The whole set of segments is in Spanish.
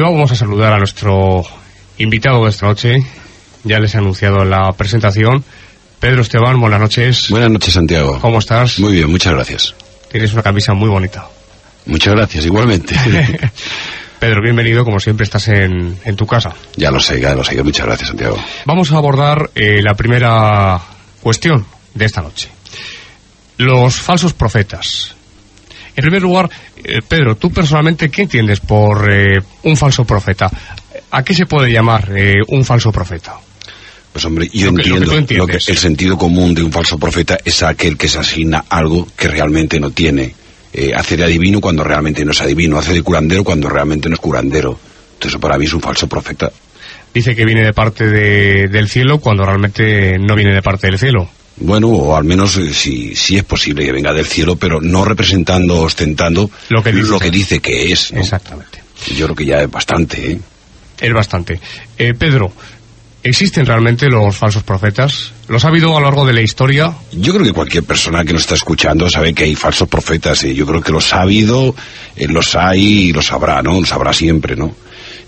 Y vamos a saludar a nuestro invitado de esta noche. Ya les he anunciado en la presentación. Pedro Esteban, buenas noches. Buenas noches, Santiago. ¿Cómo estás? Muy bien, muchas gracias. Tienes una camisa muy bonita. Muchas gracias, igualmente. Pedro, bienvenido, como siempre estás en tu casa. Ya lo sé, muchas gracias, Santiago. Vamos a abordar la primera cuestión de esta noche. Los falsos profetas. En primer lugar, Pedro, tú personalmente, ¿qué entiendes por un falso profeta? ¿A qué se puede llamar un falso profeta? Pues hombre, yo entiendo que el sentido común de un falso profeta es aquel que se asigna algo que realmente no tiene. Hace de adivino cuando realmente no es adivino, hace de curandero cuando realmente no es curandero. Entonces para mí es un falso profeta. Dice que viene de parte del cielo cuando realmente no viene de parte del cielo. Bueno, o al menos sí es posible que venga del cielo, pero no representando, ostentando lo que dice que es, ¿no? Exactamente. Yo creo que ya es bastante, ¿eh? Es bastante. Pedro, ¿existen realmente los falsos profetas? ¿Los ha habido a lo largo de la historia? Yo creo que cualquier persona que nos está escuchando sabe que hay falsos profetas, y yo creo que los ha habido, los hay y los habrá, ¿no? Los habrá siempre, ¿no?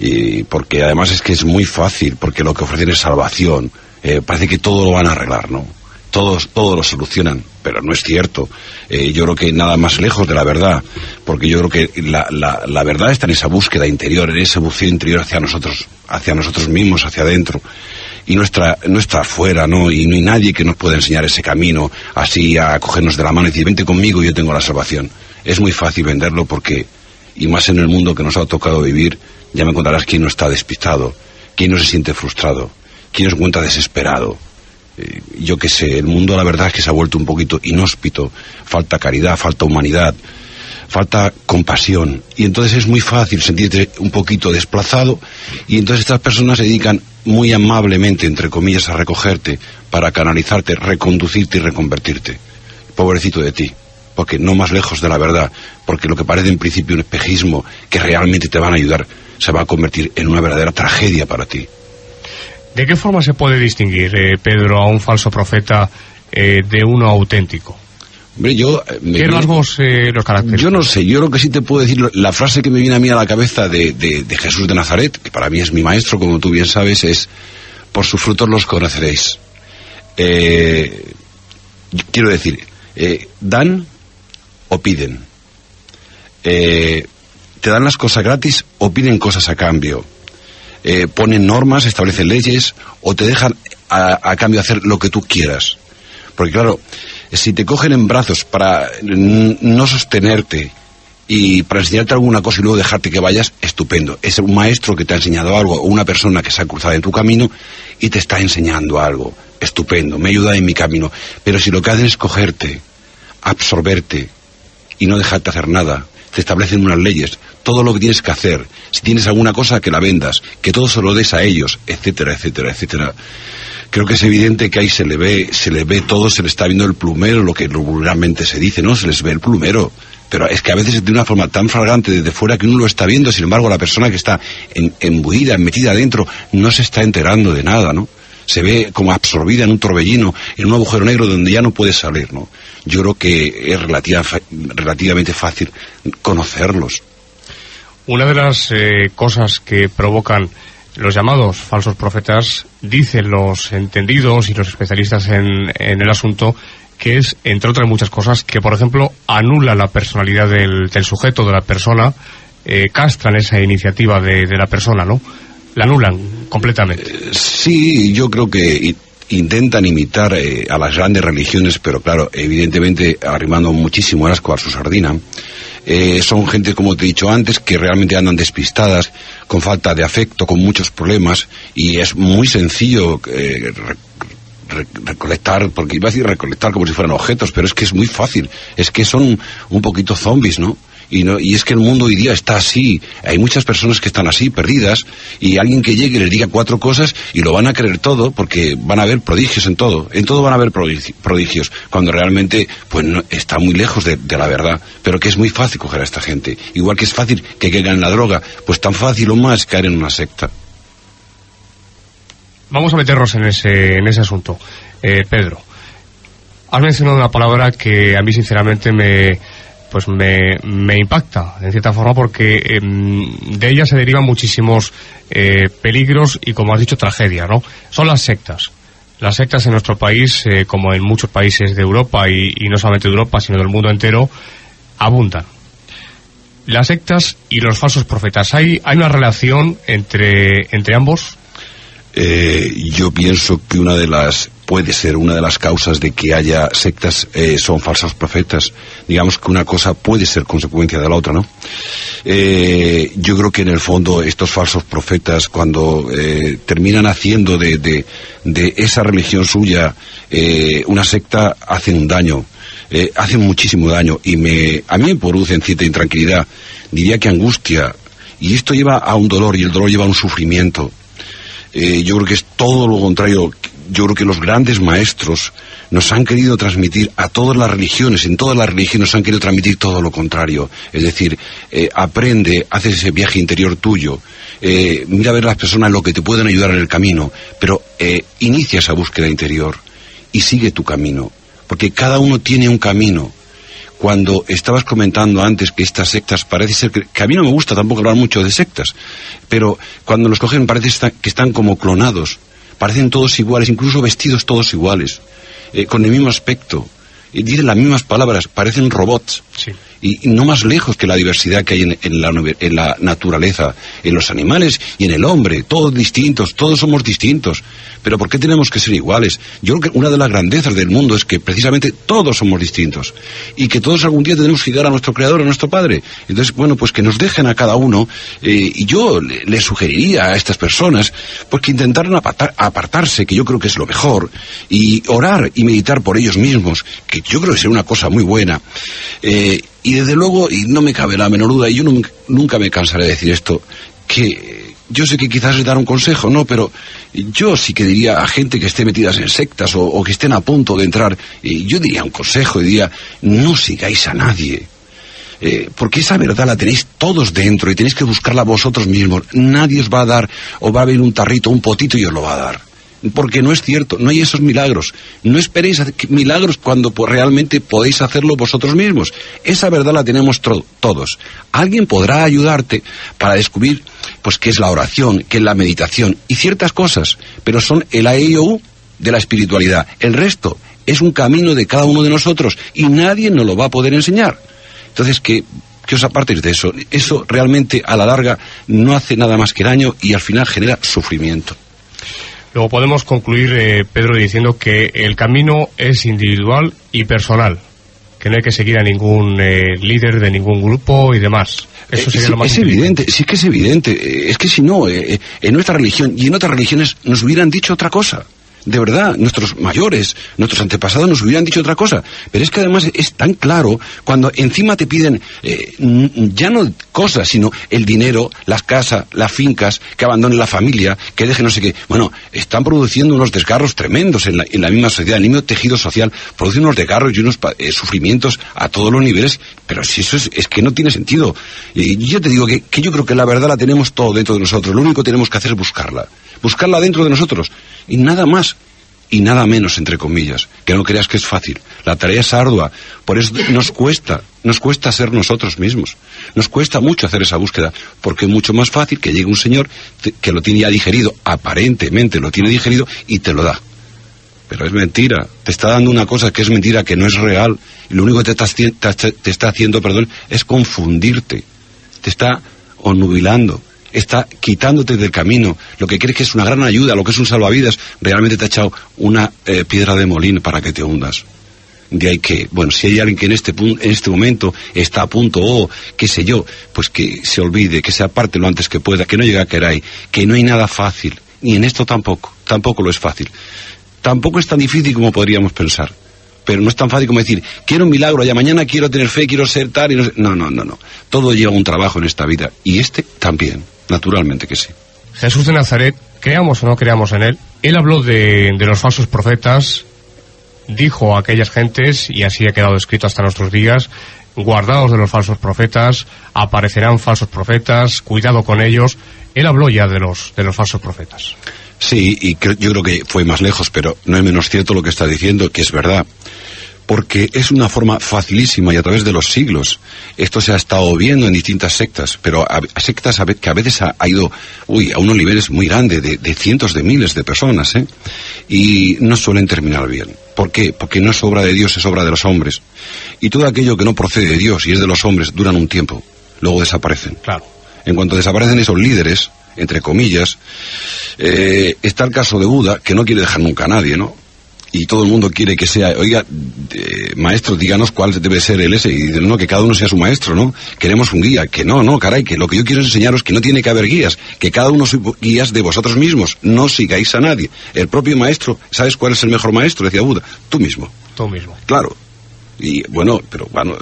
Y porque además es que es muy fácil, porque lo que ofrecen es salvación. Parece que todo lo van a arreglar, ¿no? Todos lo solucionan, pero no es cierto. Yo creo que nada más lejos de la verdad, porque yo creo que la verdad está en esa búsqueda interior, en ese buceo interior hacia nosotros mismos, hacia adentro, y no está afuera, ¿no? Y no hay nadie que nos pueda enseñar ese camino, así a cogernos de la mano y decir, vente conmigo, yo tengo la salvación. Es muy fácil venderlo porque, y más en el mundo que nos ha tocado vivir, ya me encontrarás quién no está despistado, quién no se siente frustrado, quién no se encuentra desesperado. Yo qué sé, el mundo la verdad es que se ha vuelto un poquito inhóspito, falta caridad, falta humanidad, falta compasión, y entonces es muy fácil sentirte un poquito desplazado, y entonces estas personas se dedican muy amablemente, entre comillas, a recogerte para canalizarte, reconducirte y reconvertirte. Pobrecito de ti, porque no más lejos de la verdad, porque lo que parece en principio un espejismo que realmente te van a ayudar se va a convertir en una verdadera tragedia para ti. ¿De qué forma se puede distinguir, Pedro, a un falso profeta de uno auténtico? Hombre, ¿Qué rasgos los caracterizan? Yo no sé, yo lo que sí te puedo decir, la frase que me viene a mí a la cabeza de Jesús de Nazaret, que para mí es mi maestro, como tú bien sabes, es: por sus frutos los conoceréis. Quiero decir, dan o piden. Te dan las cosas gratis o piden cosas a cambio. Ponen normas, establecen leyes, o te dejan a cambio hacer lo que tú quieras. Porque claro, si te cogen en brazos para no sostenerte y para enseñarte alguna cosa y luego dejarte que vayas, estupendo. Es un maestro que te ha enseñado algo, o una persona que se ha cruzado en tu camino y te está enseñando algo. Estupendo, me ayuda en mi camino. Pero si lo que hacen es cogerte, absorberte y no dejarte hacer nada, te establecen unas leyes, todo lo que tienes que hacer, si tienes alguna cosa que la vendas, que todo se lo des a ellos, etcétera, etcétera, etcétera. Creo que es evidente que ahí se le ve todo, se le está viendo el plumero, lo que vulgarmente se dice, ¿no? Se les ve el plumero. Pero es que a veces de una forma tan flagrante desde fuera que uno lo está viendo, sin embargo la persona que está embuida, metida adentro, no se está enterando de nada, ¿no? Se ve como absorbida en un torbellino, en un agujero negro donde ya no puede salir, ¿no? Yo creo que es relativamente fácil conocerlos. Una de las cosas que provocan los llamados falsos profetas, dicen los entendidos y los especialistas en el asunto, que es, entre otras muchas cosas, que por ejemplo anula la personalidad del sujeto, de la persona, castran esa iniciativa de la persona, ¿no? La anulan completamente. Sí, yo creo que intentan imitar a las grandes religiones, pero claro, evidentemente arrimando muchísimo el asco a su sardina. Son gente, como te he dicho antes, que realmente andan despistadas, con falta de afecto, con muchos problemas, y es muy sencillo recolectar, porque iba a decir recolectar como si fueran objetos, pero es que es muy fácil, es que son un poquito zombies, ¿no? Y es que el mundo hoy día está así, hay muchas personas que están así, perdidas, y alguien que llegue y les diga 4 cosas y lo van a creer todo, porque van a haber prodigios en todo van a haber prodigios, cuando realmente pues no, está muy lejos de la verdad, pero que es muy fácil coger a esta gente, igual que es fácil que caigan en la droga, pues tan fácil o más caer en una secta. Vamos a meternos en ese asunto. Pedro, has mencionado una palabra que a mí sinceramente me pues me impacta, en cierta forma, porque de ella se derivan muchísimos peligros y, como has dicho, tragedias, ¿no? Son las sectas. Las sectas en nuestro país, como en muchos países de Europa, y no solamente de Europa, sino del mundo entero, abundan. Las sectas y los falsos profetas, ¿hay una relación entre ambos? Yo pienso que puede ser una de las causas de que haya sectas son falsos profetas. Digamos que una cosa puede ser consecuencia de la otra, ¿no? Yo creo que en el fondo estos falsos profetas, cuando terminan haciendo de esa religión suya una secta, hacen un daño. Hacen muchísimo daño, y a mí me producen cierta intranquilidad, diría que angustia, y esto lleva a un dolor, y el dolor lleva a un sufrimiento. Yo creo que es todo lo contrario. Yo creo que los grandes maestros nos han querido transmitir a todas las religiones, en todas las religiones nos han querido transmitir todo lo contrario. Es decir, aprende, haces ese viaje interior tuyo, mira a ver las personas lo que te pueden ayudar en el camino, pero inicia esa búsqueda interior y sigue tu camino, porque cada uno tiene un camino. Cuando estabas comentando antes que estas sectas, parece ser que a mí no me gusta tampoco hablar mucho de sectas, pero cuando los cogen parece que están como clonados, parecen todos iguales, incluso vestidos todos iguales, con el mismo aspecto, y dicen las mismas palabras, parecen robots. Sí. Y no más lejos que la diversidad que hay en la naturaleza, en los animales y en el hombre, todos distintos, todos somos distintos. Pero ¿por qué tenemos que ser iguales? Yo creo que una de las grandezas del mundo es que precisamente todos somos distintos, y que todos algún día tenemos que llegar a nuestro Creador, a nuestro Padre. Entonces, bueno, pues que nos dejen a cada uno, y yo le sugeriría a estas personas pues que intentaran apartarse, que yo creo que es lo mejor, y orar y meditar por ellos mismos, que yo creo que sería una cosa muy buena. Y desde luego, y no me cabe la menor duda, y yo nunca me cansaré de decir esto, que yo sé que quizás es dar un consejo, ¿no? Pero yo sí que diría a gente que esté metidas en sectas o que estén a punto de entrar, yo diría un consejo, y diría, no sigáis a nadie. Porque esa verdad la tenéis todos dentro y tenéis que buscarla vosotros mismos. Nadie os va a dar, o va a abrir un tarrito, un potito y os lo va a dar. Porque no es cierto, no hay esos milagros. No esperéis milagros cuando realmente podéis hacerlo vosotros mismos. Esa verdad la tenemos todos. Alguien podrá ayudarte para descubrir pues qué es la oración, qué es la meditación y ciertas cosas, pero son el A-E-I-O-U de la espiritualidad. El resto es un camino de cada uno de nosotros y nadie nos lo va a poder enseñar. Entonces, que os apartéis de eso. Eso realmente a la larga no hace nada más que daño y al final genera sufrimiento. Luego podemos concluir, Pedro, diciendo que el camino es individual y personal, que no hay que seguir a ningún líder de ningún grupo y demás. Eso sería lo más evidente, sí que es evidente. Es que si no, en nuestra religión y en otras religiones nos hubieran dicho otra cosa. De verdad, nuestros mayores, nuestros antepasados nos hubieran dicho otra cosa. Pero es que además es tan claro cuando encima te piden ya no cosas, sino el dinero, las casas, las fincas, que abandonen la familia, que dejen no sé qué. Bueno, están produciendo unos desgarros tremendos en la misma sociedad. El mismo tejido social produce unos desgarros y unos sufrimientos a todos los niveles. Pero si eso es que no tiene sentido. Y yo te digo que yo creo que la verdad la tenemos todo dentro de nosotros. Lo único que tenemos que hacer es buscarla dentro de nosotros, y nada más y nada menos, entre comillas. Que no creas que es fácil, la tarea es ardua, por eso nos cuesta ser nosotros mismos, nos cuesta mucho hacer esa búsqueda, porque es mucho más fácil que llegue un señor que lo tiene ya digerido, aparentemente lo tiene digerido, y te lo da. Pero es mentira, te está dando una cosa que es mentira, que no es real, y lo único que te está haciendo, es confundirte, te está onubilando, está quitándote del camino. Lo que crees que es una gran ayuda, lo que es un salvavidas, realmente te ha echado una piedra de molino para que te hundas. De ahí que, bueno, si hay alguien que en este momento está a punto, o qué sé yo, pues que se olvide, que se aparte lo antes que pueda, que no llegue a Queray, que no hay nada fácil, ni en esto tampoco lo es fácil. Tampoco es tan difícil como podríamos pensar. Pero no es tan fácil como decir, quiero un milagro, ya mañana quiero tener fe, quiero ser tal, y no. Todo lleva un trabajo en esta vida, y este también, naturalmente que sí. Jesús de Nazaret, creamos o no creamos en él habló de los falsos profetas, dijo a aquellas gentes, y así ha quedado escrito hasta nuestros días, guardaos de los falsos profetas, aparecerán falsos profetas, cuidado con ellos. Él habló ya de los falsos profetas. Sí, y yo creo que fue más lejos, pero no es menos cierto lo que está diciendo, que es verdad. porque es una forma facilísima y a través de los siglos. Esto se ha estado viendo en distintas sectas, pero sectas que a veces ha ido a unos niveles muy grandes, de cientos de miles de personas, y no suelen terminar bien. ¿Por qué? Porque no es obra de Dios, es obra de los hombres. Y todo aquello que no procede de Dios y es de los hombres duran un tiempo, luego desaparecen. Claro. En cuanto desaparecen esos líderes, entre comillas, está el caso de Buda, que no quiere dejar nunca a nadie, ¿no? Y todo el mundo quiere que sea, oiga, maestro, díganos cuál debe ser el ese, y no, que cada uno sea su maestro, ¿no? Queremos un guía, que no, caray, que lo que yo quiero es enseñaros que no tiene que haber guías, que cada uno sois guías de vosotros mismos, no sigáis a nadie. El propio maestro, ¿sabes cuál es el mejor maestro? Decía Buda, tú mismo. Tú mismo. Claro. Y bueno,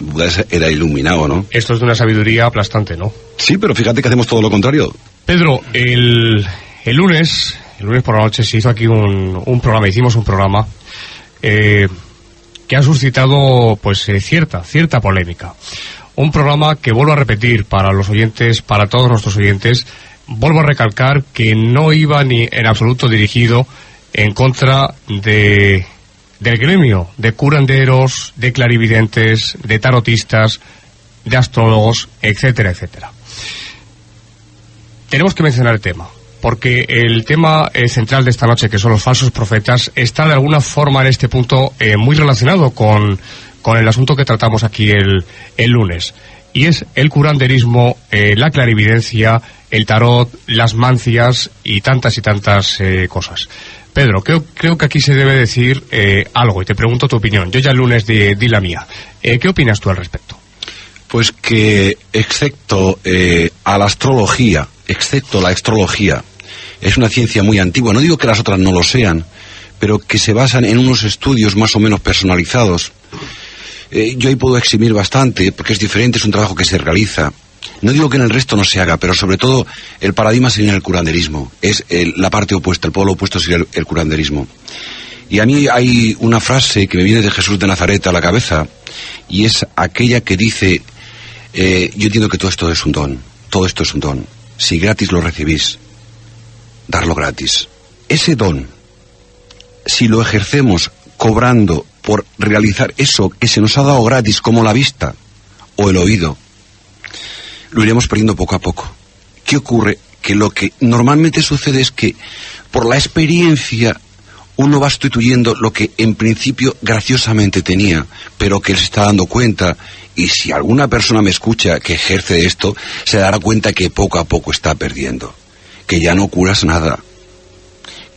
Buda era iluminado, ¿no? Esto es de una sabiduría aplastante, ¿no? Sí, pero fíjate que hacemos todo lo contrario. Pedro, el lunes por la noche se hizo aquí hicimos un programa que ha suscitado pues cierta polémica. Un programa que, vuelvo a repetir para los oyentes, para todos nuestros oyentes, vuelvo a recalcar que no iba ni en absoluto dirigido en contra del gremio de curanderos, de clarividentes, de tarotistas, de astrólogos, etcétera, etcétera. Tenemos que mencionar el tema, porque el tema central de esta noche, que son los falsos profetas, está de alguna forma en este punto muy relacionado con el asunto que tratamos aquí el lunes, y es el curanderismo, la clarividencia, el tarot, las mancias y tantas cosas. Pedro, creo que aquí se debe decir algo, y te pregunto tu opinión. Yo ya el lunes di la mía. ¿Qué opinas tú al respecto? Pues que, excepto la astrología, es una ciencia muy antigua. No digo que las otras no lo sean, pero que se basan en unos estudios más o menos personalizados. Yo ahí puedo eximir bastante, porque es diferente, es un trabajo que se realiza. No digo que en el resto no se haga, pero sobre todo el paradigma sería el curanderismo. Es la parte opuesta, el polo opuesto sería el curanderismo. Y a mí hay una frase que me viene de Jesús de Nazaret a la cabeza, y es aquella que dice, yo entiendo que todo esto es un don, todo esto es un don. Si gratis lo recibís, darlo gratis. Ese don, si lo ejercemos cobrando por realizar eso que se nos ha dado gratis, como la vista o el oído, lo iremos perdiendo poco a poco. ¿Qué ocurre? Que lo que normalmente sucede es que por la experiencia uno va sustituyendo lo que en principio graciosamente tenía, pero que se está dando cuenta, y si alguna persona me escucha que ejerce esto, se dará cuenta que poco a poco está perdiendo, que ya no curas nada,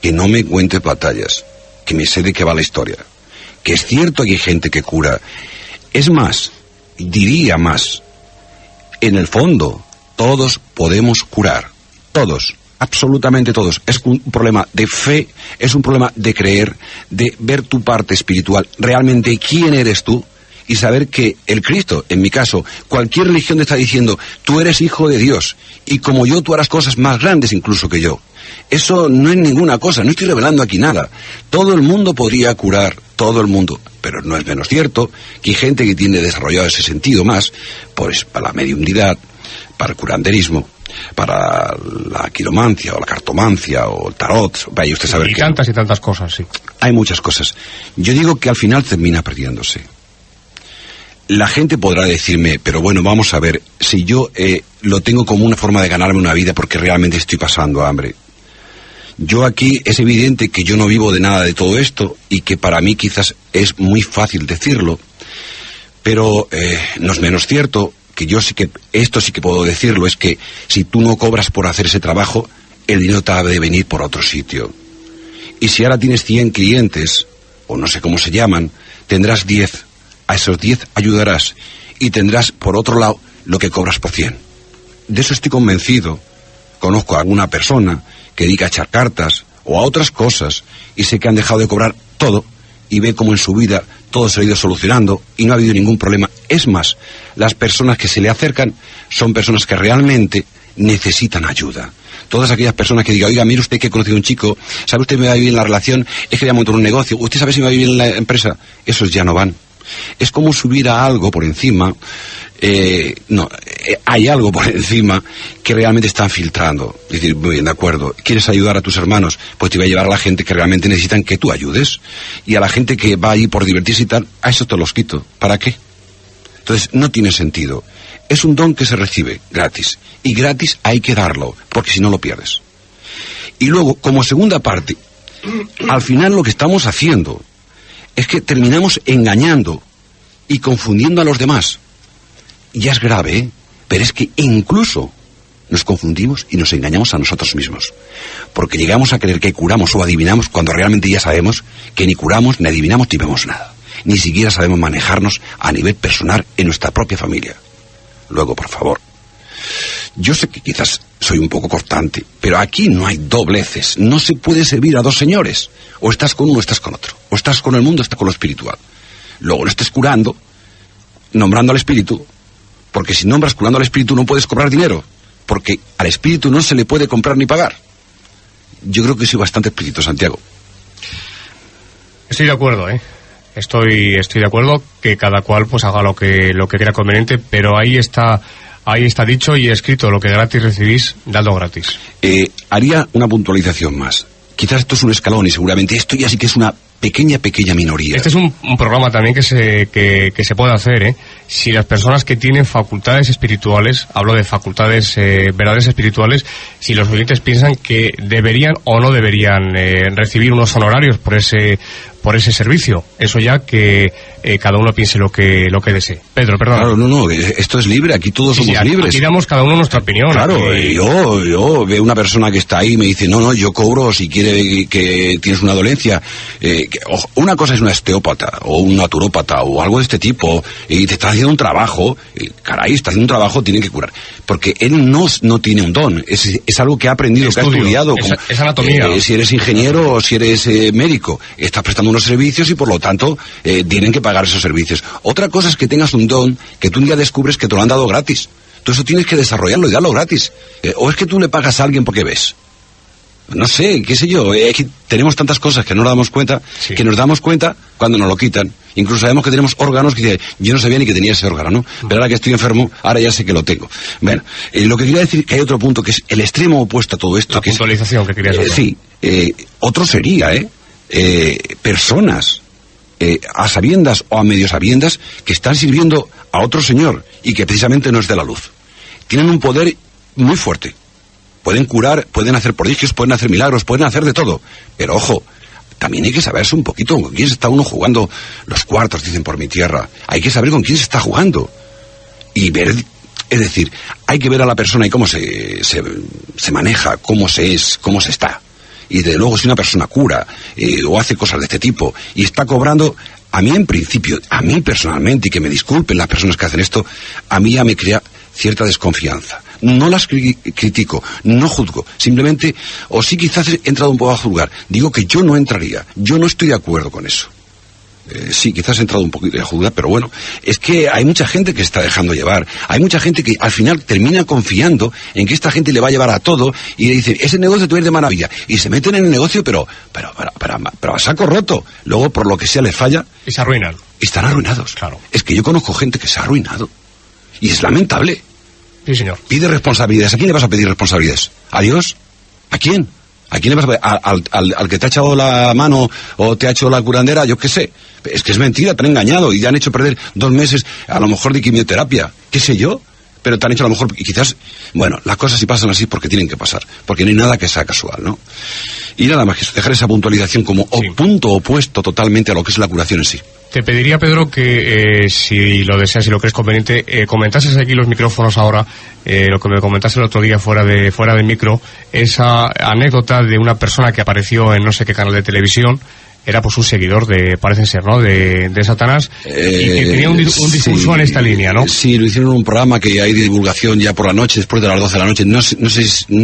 que no me cuentes batallas, que me sé de qué va la historia, que es cierto que hay gente que cura. Es más, diría más, en el fondo, todos podemos curar, todos. Absolutamente todos. Es un problema de fe, es un problema de creer, de ver tu parte espiritual, realmente quién eres tú, y saber que el Cristo, en mi caso, cualquier religión te está diciendo, tú eres hijo de Dios, y como yo tú harás cosas más grandes incluso que yo. Eso no es ninguna cosa, no estoy revelando aquí nada. Todo el mundo podría curar, todo el mundo, pero no es menos cierto que hay gente que tiene desarrollado ese sentido más, pues para la mediumnidad, para el curanderismo, para la quiromancia o la cartomancia o el tarot, vaya usted a saber. Y tantas cosas, sí. Hay muchas cosas. Yo digo que al final termina perdiéndose. La gente podrá decirme, pero bueno, vamos a ver, si yo lo tengo como una forma de ganarme una vida porque realmente estoy pasando hambre. Yo aquí es evidente que yo no vivo de nada de todo esto y que para mí quizás es muy fácil decirlo, pero no es menos cierto que esto sí que puedo decirlo, es que si tú no cobras por hacer ese trabajo, el dinero te ha de venir por otro sitio. Y si ahora tienes 100 clientes, o no sé cómo se llaman, tendrás 10. A esos 10 ayudarás y tendrás por otro lado lo que cobras por 100. De eso estoy convencido. Conozco a alguna persona que dedica a echar cartas o a otras cosas y sé que han dejado de cobrar todo y ve cómo en su vida todo se ha ido solucionando y no ha habido ningún problema. Es más, las personas que se le acercan son personas que realmente necesitan ayuda. Todas aquellas personas que digan, oiga, mire usted que he conocido a un chico, ¿sabe usted me va a vivir en la relación? Es que voy a montar un negocio, ¿usted sabe si me va a vivir en la empresa? Esos ya no van. Es como si hubiera algo por encima, hay algo por encima que realmente están filtrando. Es decir, muy bien, de acuerdo, ¿quieres ayudar a tus hermanos? Pues te voy a llevar a la gente que realmente necesitan que tú ayudes. Y a la gente que va allí por divertirse y tal, a eso te los quito. ¿Para qué? Entonces, no tiene sentido. Es un don que se recibe gratis. Y gratis hay que darlo, porque si no lo pierdes. Y luego, como segunda parte, al final lo que estamos haciendo es que terminamos engañando y confundiendo a los demás. Ya es grave, ¿eh? Pero es que incluso nos confundimos y nos engañamos a nosotros mismos. Porque llegamos a creer que curamos o adivinamos cuando realmente ya sabemos que ni curamos, ni adivinamos, ni vemos nada. Ni siquiera sabemos manejarnos a nivel personal en nuestra propia familia. Luego, por favor, yo sé que quizás soy un poco cortante, pero aquí no hay dobleces. No se puede servir a dos señores. O estás con uno o estás con otro. O estás con el mundo o estás con lo espiritual. Luego no estés curando, nombrando al espíritu, porque si nombras curando al espíritu no puedes cobrar dinero, porque al espíritu no se le puede comprar ni pagar. Yo creo que soy bastante explícito, Santiago. Estoy de acuerdo, Estoy de acuerdo que cada cual pues haga lo que crea conveniente, pero ahí está dicho y escrito: lo que gratis recibís, dadlo gratis. Haría una puntualización más. Quizás esto es un escalón y seguramente esto ya sí que es una pequeña minoría. Este es un programa también que se puede hacer, Si las personas que tienen facultades espirituales, hablo de facultades verdades espirituales, si los oyentes piensan que deberían o no deberían recibir unos honorarios por ese servicio, eso ya que cada uno piense lo que desee. Pedro, perdón. Claro, no, esto es libre, aquí todos somos libres. Aquí damos cada uno nuestra opinión. Claro, yo veo una persona que está ahí y me dice, no, yo cobro si quiere que tienes una dolencia. Una cosa es un osteópata o un naturópata o algo de este tipo, y te está haciendo un trabajo, caray, está haciendo un trabajo, tiene que curar. Porque él no tiene un don, es algo que ha aprendido, que ha estudiado. Es anatomía. Si eres ingeniero o si eres médico, estás prestando unos servicios y por lo tanto tienen que pagar esos servicios. Otra cosa es que tengas un don que tú un día descubres que te lo han dado gratis. Tú eso tienes que desarrollarlo y darlo gratis. O es que tú le pagas a alguien porque ves. No sé, qué sé yo, es que tenemos tantas cosas que no nos damos cuenta, sí, que nos damos cuenta cuando nos lo quitan. Incluso sabemos que tenemos órganos que dicen, yo no sabía ni que tenía ese órgano, ¿no? Pero ahora que estoy enfermo, ahora ya sé que lo tengo. Bueno, lo que quería decir que hay otro punto que es el extremo opuesto a todo esto. La puntualización que querías hacer. Sí, otro sería, personas a sabiendas o a medio sabiendas que están sirviendo a otro señor y que precisamente no es de la luz. Tienen un poder muy fuerte. Pueden curar, pueden hacer prodigios, pueden hacer milagros, pueden hacer de todo. Pero ojo, también hay que saberse un poquito con quién se está uno jugando los cuartos, dicen por mi tierra. Hay que saber con quién se está jugando. Y ver, es decir, hay que ver a la persona y cómo se maneja, cómo se está. Y desde luego si una persona cura o hace cosas de este tipo y está cobrando, a mí en principio, a mí personalmente, y que me disculpen las personas que hacen esto, a mí ya me crea cierta desconfianza. No las critico, no juzgo, simplemente, o sí quizás he entrado un poco a juzgar. Digo que yo no entraría, yo no estoy de acuerdo con eso. Sí, quizás he entrado un poquito a juzgar, pero bueno, es que hay mucha gente que está dejando llevar, hay mucha gente que al final termina confiando en que esta gente le va a llevar a todo y le dice, ese negocio te va a ir de maravilla, y se meten en el negocio, pero a saco roto, luego por lo que sea les falla. Y se arruinan. Y están arruinados. Claro. Es que yo conozco gente que se ha arruinado, y es lamentable. Sí, señor. Pide responsabilidades. ¿A quién le vas a pedir responsabilidades? ¿A Dios? ¿A quién? ¿A quién le vas a pedir? ¿Al que te ha echado la mano o te ha hecho la curandera? Yo qué sé. Es que es mentira, te han engañado y te han hecho perder 2 meses a lo mejor de quimioterapia. ¿Qué sé yo? Pero te han hecho a lo mejor, y quizás, bueno, las cosas sí pasan así porque tienen que pasar. Porque no hay nada que sea casual, ¿no? Y nada más que dejar esa puntualización como punto opuesto totalmente a lo que es la curación en sí. Te pediría, Pedro, que si lo deseas y lo crees conveniente, comentases aquí los micrófonos ahora, lo que me comentaste el otro día fuera de micro, esa anécdota de una persona que apareció en no sé qué canal de televisión, era pues un seguidor parece ser, ¿no?, de Satanás, y que tenía un discurso sí, en esta línea, ¿no? Sí, lo hicieron en un programa que hay de divulgación ya por la noche, después de las 12 de la noche, no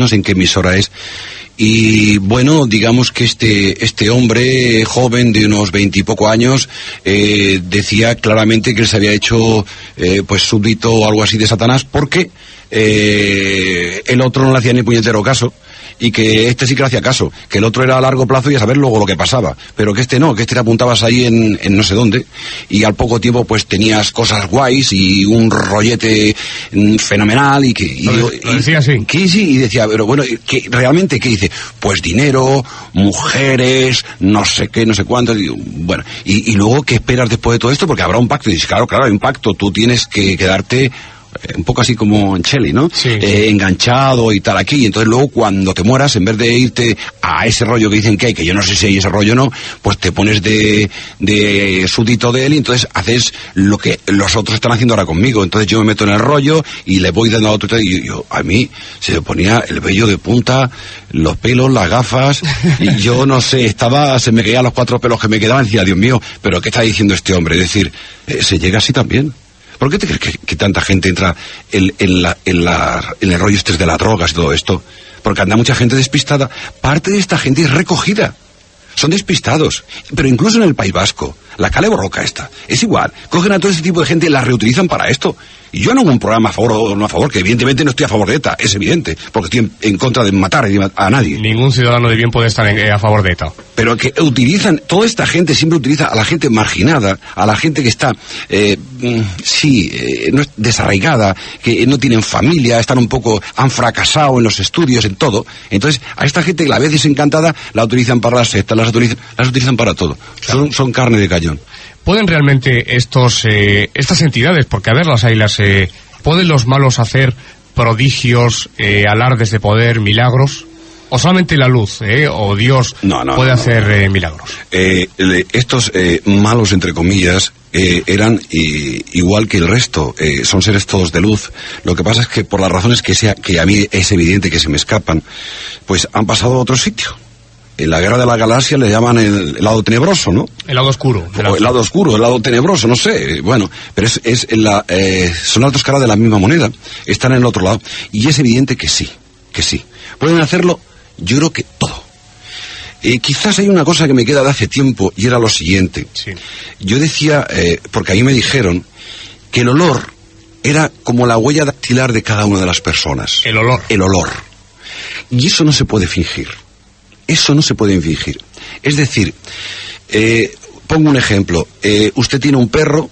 sé en qué emisora es, Y bueno, digamos que este hombre joven de unos 20 y poco años decía claramente que él se había hecho pues súbdito o algo así de Satanás porque el otro no le hacía ni puñetero caso, y que este sí que le hacía caso, que el otro era a largo plazo y a saber luego lo que pasaba, pero que este no, que este te apuntabas ahí en no sé dónde, y al poco tiempo pues tenías cosas guays y un rollete fenomenal, y que... Lo decía así. Que sí, y decía, pero bueno, que realmente, ¿qué dice? Pues dinero, mujeres, no sé qué, no sé cuánto, y, bueno, y luego, ¿qué esperas después de todo esto? Porque habrá un pacto, y dices, claro, hay un pacto, tú tienes que quedarte... un poco así como en Shelley, ¿no? Sí. Enganchado y tal aquí, y entonces luego cuando te mueras, en vez de irte a ese rollo que dicen que hay, que yo no sé si hay ese rollo o no, pues te pones de súbdito de él, y entonces haces lo que los otros están haciendo ahora conmigo. Entonces yo me meto en el rollo y le voy dando a otro, y yo a mí se me ponía el vello de punta, los pelos, las gafas, y yo no sé, se me caían los 4 pelos que me quedaban, y decía, Dios mío, pero ¿qué está diciendo este hombre? Es decir, se llega así también. ¿Por qué te crees que tanta gente entra en el rollo de las drogas y todo esto? Porque anda mucha gente despistada. Parte de esta gente es recogida. Son despistados. Pero incluso en el País Vasco, la Kale Borroka esta, es igual. Cogen a todo ese tipo de gente y la reutilizan para esto. Y yo no hago un programa a favor o no a favor, que evidentemente no estoy a favor de ETA, es evidente, porque estoy en contra de matar a nadie. Ningún ciudadano de bien puede estar a favor de ETA. Pero que utilizan, toda esta gente siempre utiliza a la gente marginada, a la gente que está, no es desarraigada, que no tienen familia, han fracasado en los estudios, en todo. Entonces, a esta gente que la vez desencantada, la utilizan para las sectas, las utilizan para todo. Claro. Son carne de cañón. ¿Pueden realmente estas entidades, porque a ver, ¿pueden los malos hacer prodigios, alardes de poder, milagros? ¿O solamente la luz, o Dios puede hacer milagros? Estos malos, entre comillas, eran igual que el resto, son seres todos de luz. Lo que pasa es que por las razones que a mí es evidente que se me escapan, pues han pasado a otro sitio. En la Guerra de la Galaxia le llaman el lado tenebroso, ¿no? El lado oscuro. O el lado oscuro, el lado tenebroso, no sé. Bueno, pero son las dos caras de la misma moneda. Están en el otro lado. Y es evidente que sí. ¿Pueden hacerlo? Yo creo que todo. Quizás hay una cosa que me queda de hace tiempo, y era lo siguiente. Sí. Yo decía, porque a mí me dijeron, que el olor era como la huella dactilar de cada una de las personas. El olor. El olor. Y eso no se puede fingir. Eso no se puede fingir. Es decir, pongo un ejemplo. Usted tiene un perro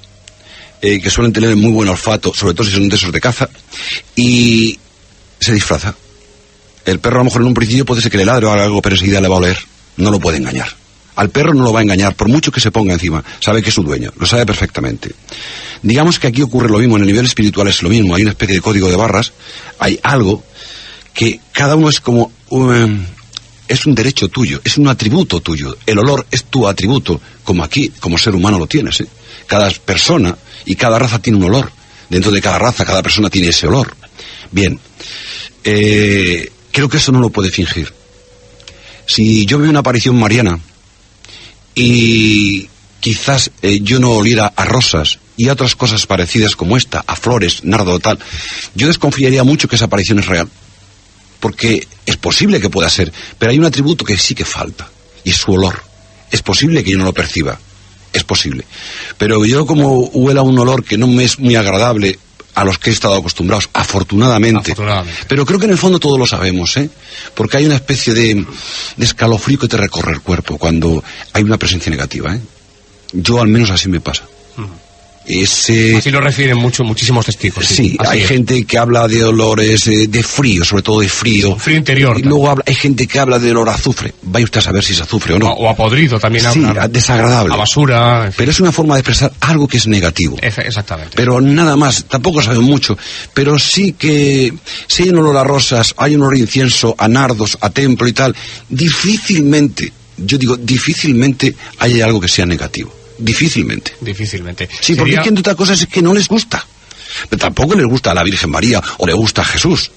que suelen tener muy buen olfato, sobre todo si son de esos de caza, y se disfraza. El perro a lo mejor en un principio puede ser que le ladre o algo, pero enseguida le va a oler. No lo puede engañar. Al perro no lo va a engañar, por mucho que se ponga encima. Sabe que es su dueño, lo sabe perfectamente. Digamos que aquí ocurre lo mismo, en el nivel espiritual es lo mismo. Hay una especie de código de barras, hay algo que cada uno es como... es un derecho tuyo, es un atributo tuyo. El olor es tu atributo, como aquí, como ser humano lo tienes. Cada persona y cada raza tiene un olor. Dentro de cada raza, cada persona tiene ese olor. Bien, creo que eso no lo puede fingir. Si yo veo una aparición mariana y quizás yo no oliera a rosas y a otras cosas parecidas como esta, a flores, nardo o tal, yo desconfiaría mucho que esa aparición es real. Porque es posible que pueda ser, pero hay un atributo que sí que falta, y es su olor. Es posible que yo no lo perciba, es posible. Pero yo, como huela un olor que no me es muy agradable a los que he estado acostumbrados, afortunadamente. Pero creo que en el fondo todos lo sabemos, porque hay una especie de escalofrío que te recorre el cuerpo cuando hay una presencia negativa, Yo al menos así me pasa. Así lo refieren muchísimos testigos. Sí, hay gente que habla de olores de frío, sobre todo de frío. Frío interior. Y luego hay gente que habla de olor a azufre. Vaya usted a saber si es azufre o no. O a podrido también habla. Sí, desagradable. A basura. En fin. Pero es una forma de expresar algo que es negativo. Exactamente. Pero nada más, tampoco saben mucho. Pero sí que si hay un olor a rosas, hay un olor a incienso, a nardos, a templo y tal, difícilmente hay algo que sea negativo. Difícilmente. Sí, porque es que entre otras cosas es que no les gusta. Pero tampoco les gusta a la Virgen María o le gusta a Jesús.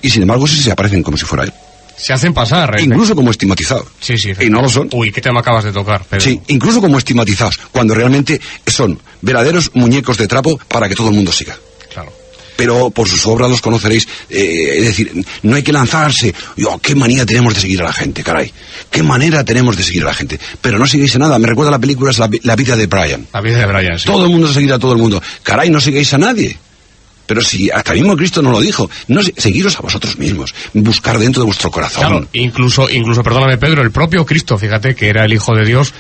Y sin embargo sí se aparecen como si fuera él. Se hacen pasar. Incluso como estigmatizados. Sí. Y no lo son. Uy, ¿qué tema acabas de tocar, Pedro? Sí, incluso como estigmatizados, cuando realmente son verdaderos muñecos de trapo para que todo el mundo siga. Claro. pero por sus obras los conoceréis. Es decir, no hay que lanzarse. Qué manía tenemos de seguir a la gente, caray. Qué manera tenemos de seguir a la gente. Pero no sigáis a nada. Me recuerda la película, es la vida de Brian. La vida de Brian, sí. Todo el mundo seguirá a todo el mundo. Caray, no sigáis a nadie. Pero si hasta mismo Cristo nos lo dijo, no, seguiros a vosotros mismos, buscar dentro de vuestro corazón. Claro, incluso, perdóname Pedro, el propio Cristo, fíjate, que era el Hijo de Dios,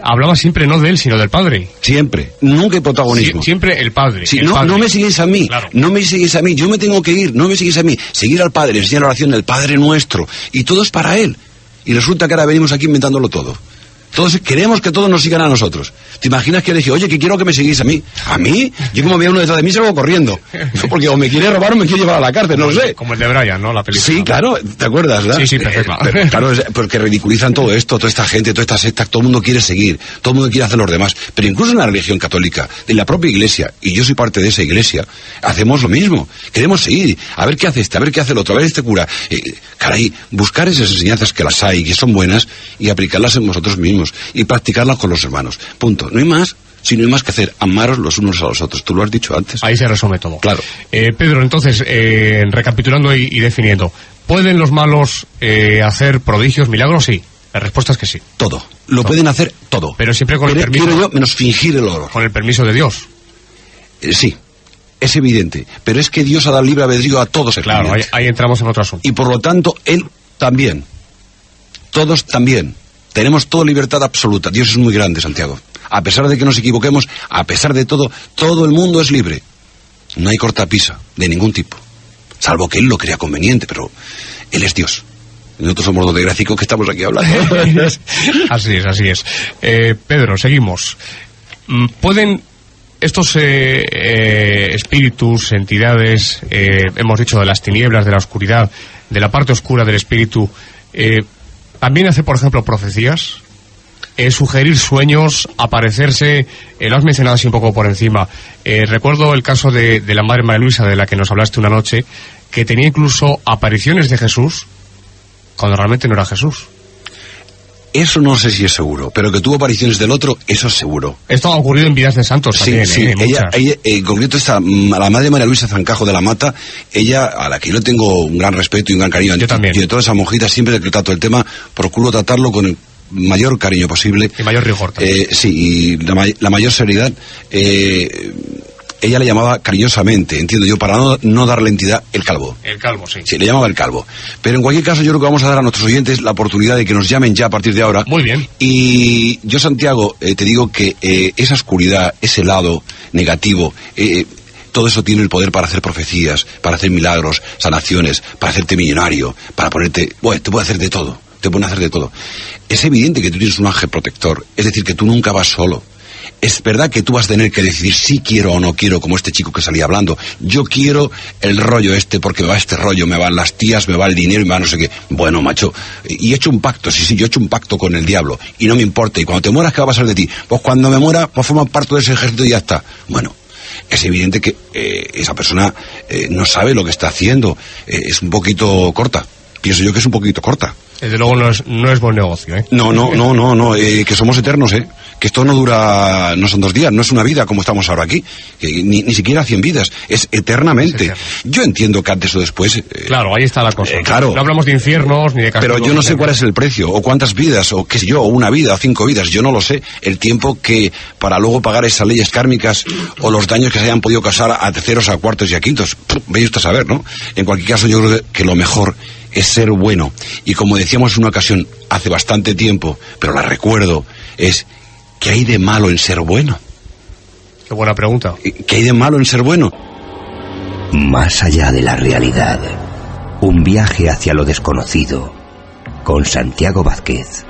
hablaba siempre no de él, sino del Padre. Siempre, nunca hay protagonismo. Siempre el Padre. Sí, el Padre. No me sigáis a mí, claro. No me sigáis a mí, yo me tengo que ir, no me sigáis a mí. Seguir al Padre, enseñar la oración del Padre Nuestro, y todo es para Él. Y resulta que ahora venimos aquí inventándolo todo. Todos queremos que todos nos sigan a nosotros. ¿Te imaginas que le dije, oye, que quiero que me sigáis a mí? ¿A mí? Yo como veía uno detrás de mí salgo corriendo. Porque o me quiere robar o me quiere llevar a la cárcel, no lo sé. Como el de Brian, ¿no? La película. Sí, claro, ¿te acuerdas, verdad? Sí, perfecto. Claro, porque ridiculizan todo esto, toda esta gente, toda esta secta, todo el mundo quiere seguir, todo el mundo quiere hacer los demás. Pero incluso en la religión católica, en la propia iglesia, y yo soy parte de esa iglesia, hacemos lo mismo. Queremos seguir, a ver qué hace este, a ver qué hace el otro, a ver este cura. Caray, buscar esas enseñanzas que las hay, que son buenas, y aplicarlas en vosotros mismos, y practicarlas con los hermanos. Punto. No hay más. Si no hay más que hacer, amaros los unos a los otros. Tú lo has dicho antes. Ahí se resume todo. Claro. Pedro, entonces, recapitulando y definiendo, ¿pueden los malos hacer prodigios, milagros? Sí. La respuesta es que sí. Todo. Lo pueden hacer todo. Pero siempre con el permiso. Quiero yo menos fingir el horror. Con el permiso de Dios. Sí. Es evidente. Pero es que Dios ha dado libre albedrío a todos. Claro, ahí entramos en otro asunto. Y por lo tanto, Él también. Todos también. Tenemos toda libertad absoluta. Dios es muy grande, Santiago. A pesar de que nos equivoquemos, a pesar de todo, todo el mundo es libre. No hay cortapisa de ningún tipo. Salvo que Él lo crea conveniente, pero Él es Dios. Nosotros somos los desgraciados que estamos aquí hablando. Así es. Pedro, seguimos. ¿Pueden estos espíritus, entidades, hemos dicho de las tinieblas, de la oscuridad, de la parte oscura del espíritu, también hacer, por ejemplo, profecías, sugerir sueños, aparecerse, lo has mencionado así un poco por encima. Recuerdo el caso de la Madre María Luisa, de la que nos hablaste una noche, que tenía incluso apariciones de Jesús, cuando realmente no era Jesús. Eso no sé si es seguro, pero que tuvo apariciones del otro, eso es seguro. Esto ha ocurrido en vidas de santos también, sí. Ella, en concreto, la Madre María Luisa Zancajo de la Mata, ella, a la que yo tengo un gran respeto y un gran cariño. Yo también. Y de todas esas monjitas, siempre que trato el tema, procuro tratarlo con el mayor cariño posible. Y mayor rigor también. Sí, y la mayor seriedad. Ella le llamaba cariñosamente, entiendo yo, para no darle entidad, el calvo. El calvo, sí. Sí, le llamaba el calvo. Pero en cualquier caso yo creo que vamos a dar a nuestros oyentes la oportunidad de que nos llamen ya a partir de ahora. Muy bien. Y yo, Santiago, te digo que esa oscuridad, ese lado negativo, todo eso tiene el poder para hacer profecías, para hacer milagros, sanaciones, para hacerte millonario, para ponerte... Bueno, te puede hacer de todo, te puede hacer de todo. Es evidente que tú tienes un ángel protector, es decir, que tú nunca vas solo. Es verdad que tú vas a tener que decidir si quiero o no quiero, como este chico que salía hablando. Yo quiero el rollo este porque me va este rollo, me van las tías, me va el dinero y me va no sé qué. Bueno, macho, y he hecho un pacto, sí, yo he hecho un pacto con el diablo y no me importa. Y cuando te mueras, ¿qué va a pasar de ti? Pues cuando me muera, pues forma parte de ese ejército y ya está. Bueno, es evidente que esa persona no sabe lo que está haciendo. Es un poquito corta. Pienso yo que es un poquito corta. Desde luego no es buen negocio, ¿eh? No, que somos eternos, que esto no dura, no son 2 días, no es una vida como estamos ahora aquí, ni siquiera 100 vidas, es eternamente. Yo entiendo que antes o después... claro, ahí está la cosa. Claro. No hablamos de infiernos ni de castigos. Pero yo no sé cuál es el precio, o cuántas vidas, o qué sé yo, o 1 vida, o 5 vidas, yo no lo sé. El tiempo que para luego pagar esas leyes kármicas o los daños que se hayan podido causar a terceros, a cuartos y a quintos, veis usted a saber, ¿no? En cualquier caso yo creo que lo mejor es ser bueno. Y como decíamos en una ocasión hace bastante tiempo, pero la recuerdo, es ¿qué hay de malo en ser bueno? Qué buena pregunta. ¿Qué hay de malo en ser bueno? Más allá de la realidad, un viaje hacia lo desconocido, con Santiago Vázquez.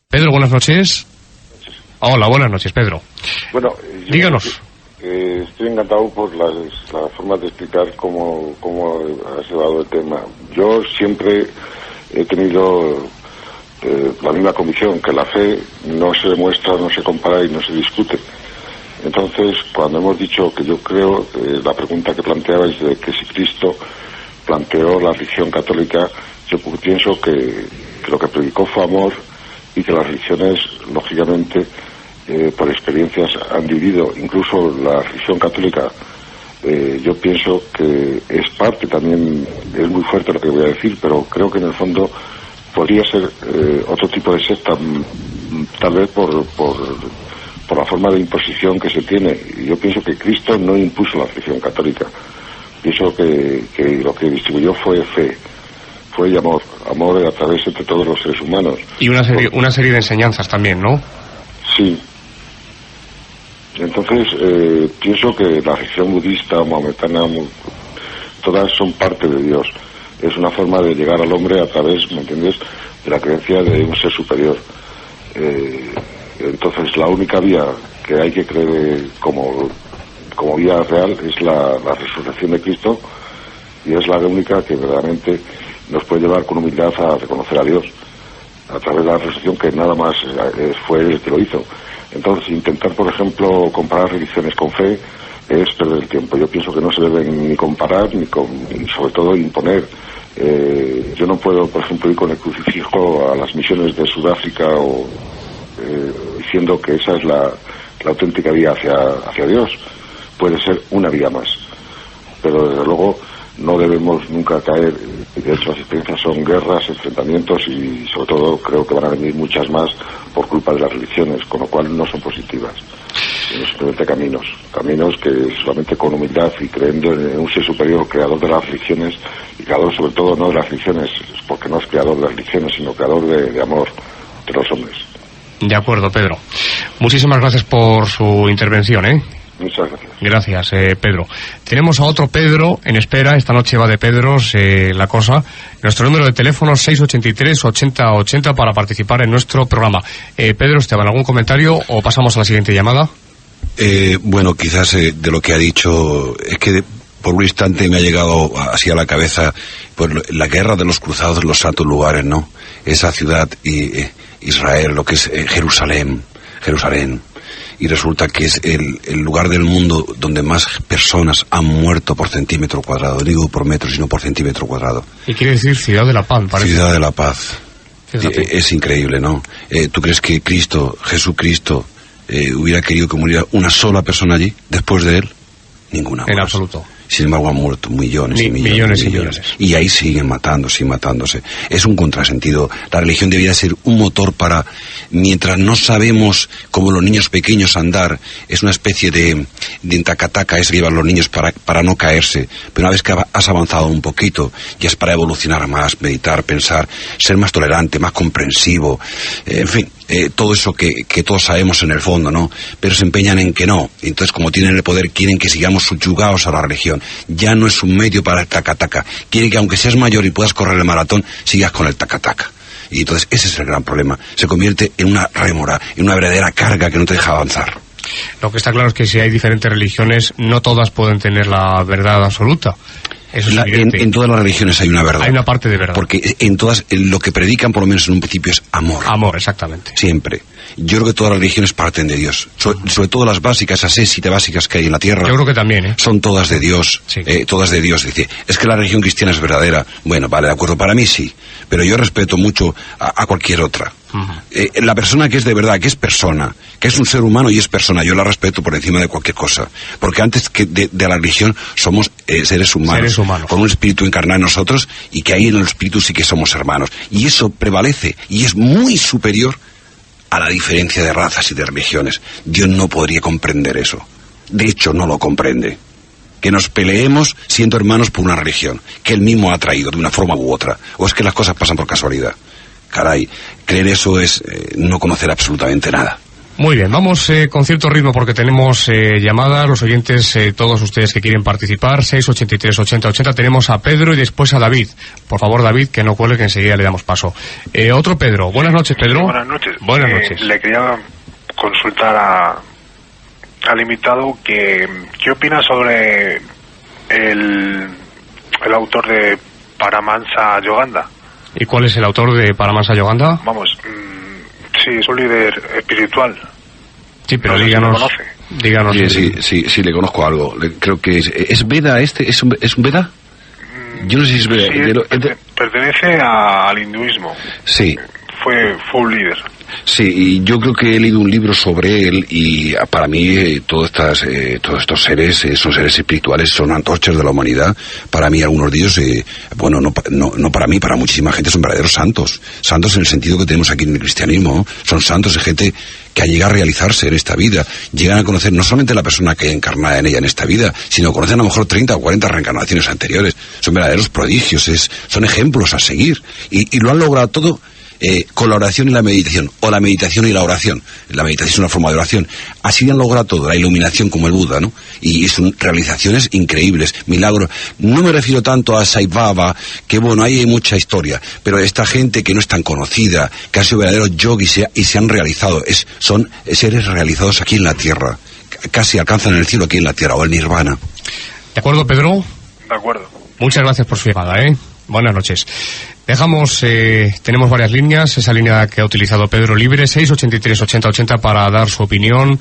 Pedro, buenas noches. Hola, buenas noches, Pedro. Bueno, díganos. Estoy encantado por las formas de explicar cómo has llevado el tema. Yo siempre he tenido la misma convicción, que la fe no se demuestra, no se compara y no se discute. Entonces, cuando hemos dicho que yo creo, la pregunta que planteabais de que si Cristo planteó la religión católica, yo pienso que lo que predicó fue amor, y que las religiones, lógicamente, por experiencias han dividido. Incluso la religión católica, yo pienso que es parte también, es muy fuerte lo que voy a decir, pero creo que en el fondo podría ser otro tipo de secta, tal vez por la forma de imposición que se tiene. Y yo pienso que Cristo no impuso la religión católica. Pienso que lo que distribuyó fue fe, fue amor a través de todos los seres humanos. Y una serie de enseñanzas también, ¿no? Sí. Entonces, pienso que la religión budista, maometana, todas son parte de Dios. Es una forma de llegar al hombre a través, ¿me entiendes?, de la creencia de un ser superior. Entonces, la única vía que hay que creer como vía real es la resurrección de Cristo, y es la única que verdaderamente nos puede llevar con humildad a reconocer a Dios a través de la resurrección, que nada más fue el que lo hizo. Entonces, intentar, por ejemplo, comparar religiones con fe es perder el tiempo. Yo pienso que no se deben ni comparar ni sobre todo imponer. Yo no puedo, por ejemplo, ir con el crucifijo a las misiones de Sudáfrica o diciendo que esa es la auténtica vía hacia Dios. Puede ser una vía más, pero desde luego no debemos nunca caer. De hecho, las experiencias son guerras, enfrentamientos, y sobre todo creo que van a venir muchas más por culpa de las religiones, con lo cual no son positivas. Sino simplemente caminos que solamente con humildad y creyendo en un ser superior, creador de las religiones, y creador sobre todo no de las religiones, porque no es creador de las religiones, sino creador de amor de los hombres. De acuerdo, Pedro. Muchísimas gracias por su intervención, ¿eh? Muchas gracias. Gracias, Pedro. Tenemos a otro Pedro en espera. Esta noche va de Pedros la cosa. Nuestro número de teléfono 683-8080 para participar en nuestro programa. Pedro, ¿Esteban, algún comentario o pasamos a la siguiente llamada? Bueno, quizás de lo que ha dicho, es que por un instante me ha llegado así a la cabeza pues, la guerra de los cruzados en los santos lugares, ¿no? Esa ciudad, Israel, lo que es Jerusalén. Y resulta que es el lugar del mundo donde más personas han muerto por centímetro cuadrado. No digo por metro, sino por centímetro cuadrado. Y quiere decir Ciudad de la Paz, parece. Ciudad de la Paz. Fíjate. Es increíble, ¿no? ¿Tú crees que Jesucristo, hubiera querido que muriera una sola persona allí, después de él? Ninguna. En más. Absoluto. Sin embargo, han muerto millones y millones. Y ahí siguen matándose. Es un contrasentido. La religión debería ser un motor para, mientras no sabemos como los niños pequeños andar, es una especie de tacataca, es llevar a los niños para no caerse. Pero una vez que has avanzado un poquito, ya es para evolucionar más, meditar, pensar, ser más tolerante, más comprensivo, en fin. Todo eso que todos sabemos en el fondo, ¿no? Pero se empeñan en que no. Entonces, como tienen el poder, quieren que sigamos subyugados a la religión. Ya no es un medio para el tacataca. Quieren que aunque seas mayor y puedas correr el maratón, sigas con el tacataca. Y entonces ese es el gran problema. Se convierte en una rémora, en una verdadera carga que no te deja avanzar. Lo que está claro es que si hay diferentes religiones, no todas pueden tener la verdad absoluta. Eso es en todas las religiones hay una verdad. Hay una parte de verdad. Porque en todas, lo que predican, por lo menos en un principio, es amor. Amor, exactamente. Siempre. Yo creo que todas las religiones parten de Dios. Sobre todo las básicas, esas 7 básicas que hay en la tierra. Yo creo que también, ¿eh? Son todas de Dios. Sí. Todas de Dios. Dice, es que la religión cristiana es verdadera. Bueno, vale, de acuerdo, para mí sí. Pero yo respeto mucho a cualquier otra. La persona que es de verdad, que es persona, que es un ser humano y es persona, yo la respeto por encima de cualquier cosa, porque antes que de la religión somos seres humanos, con un espíritu encarnado en nosotros, y que ahí en el espíritu sí que somos hermanos, y eso prevalece y es muy superior a la diferencia de razas y de religiones. Dios no podría comprender eso, de hecho no lo comprende, que nos peleemos siendo hermanos por una religión que él mismo ha traído de una forma u otra, o es que las cosas pasan por casualidad. Caray, creer eso es no conocer absolutamente nada. Muy bien, vamos con cierto ritmo porque tenemos llamadas, los oyentes, todos ustedes que quieren participar, 683-8080, tenemos a Pedro y después a David. Por favor, David, que no cuelgue, que enseguida le damos paso. Otro Pedro. Buenas noches, Pedro. Sí, buenas noches. Buenas noches. Le quería consultar al invitado qué opina sobre el autor de Paramahansa Yogananda. ¿Y cuál es el autor de Paramahansa Yogananda? Vamos, sí, es un líder espiritual. Sí, pero no díganos. Sé si lo conoce. Sí, le conozco algo. Creo que es Veda ¿es un Veda? Yo no sé si es verdad. Pertenece al hinduismo. Sí. Fue un líder. Sí, y yo creo que he leído un libro sobre él y para mí todos estos seres son seres espirituales, son antorchas de la humanidad. Para mí algunos de ellos, no para mí, para muchísima gente son verdaderos santos. Santos en el sentido que tenemos aquí en el cristianismo, ¿no? Son santos de gente que ha llegado a realizarse en esta vida. Llegan a conocer no solamente la persona que hay encarnada en ella en esta vida, sino conocen a lo mejor 30 o 40 reencarnaciones anteriores. Son verdaderos prodigios, son ejemplos a seguir. Y lo han logrado todo con la oración y la meditación, o la meditación y la oración. La meditación es una forma de oración. Así han logrado todo, la iluminación como el Buda, ¿no? Y son realizaciones increíbles, milagros. No me refiero tanto a Sai Baba, que bueno, ahí hay mucha historia, pero esta gente que no es tan conocida, que han sido verdaderos yogis y se han realizado, son seres realizados aquí en la tierra, casi alcanzan el cielo aquí en la tierra, o el nirvana. ¿De acuerdo, Pedro? De acuerdo. Muchas gracias por su llamada, Buenas noches. Dejamos, tenemos varias líneas, esa línea que ha utilizado Pedro libre, 683-8080 para dar su opinión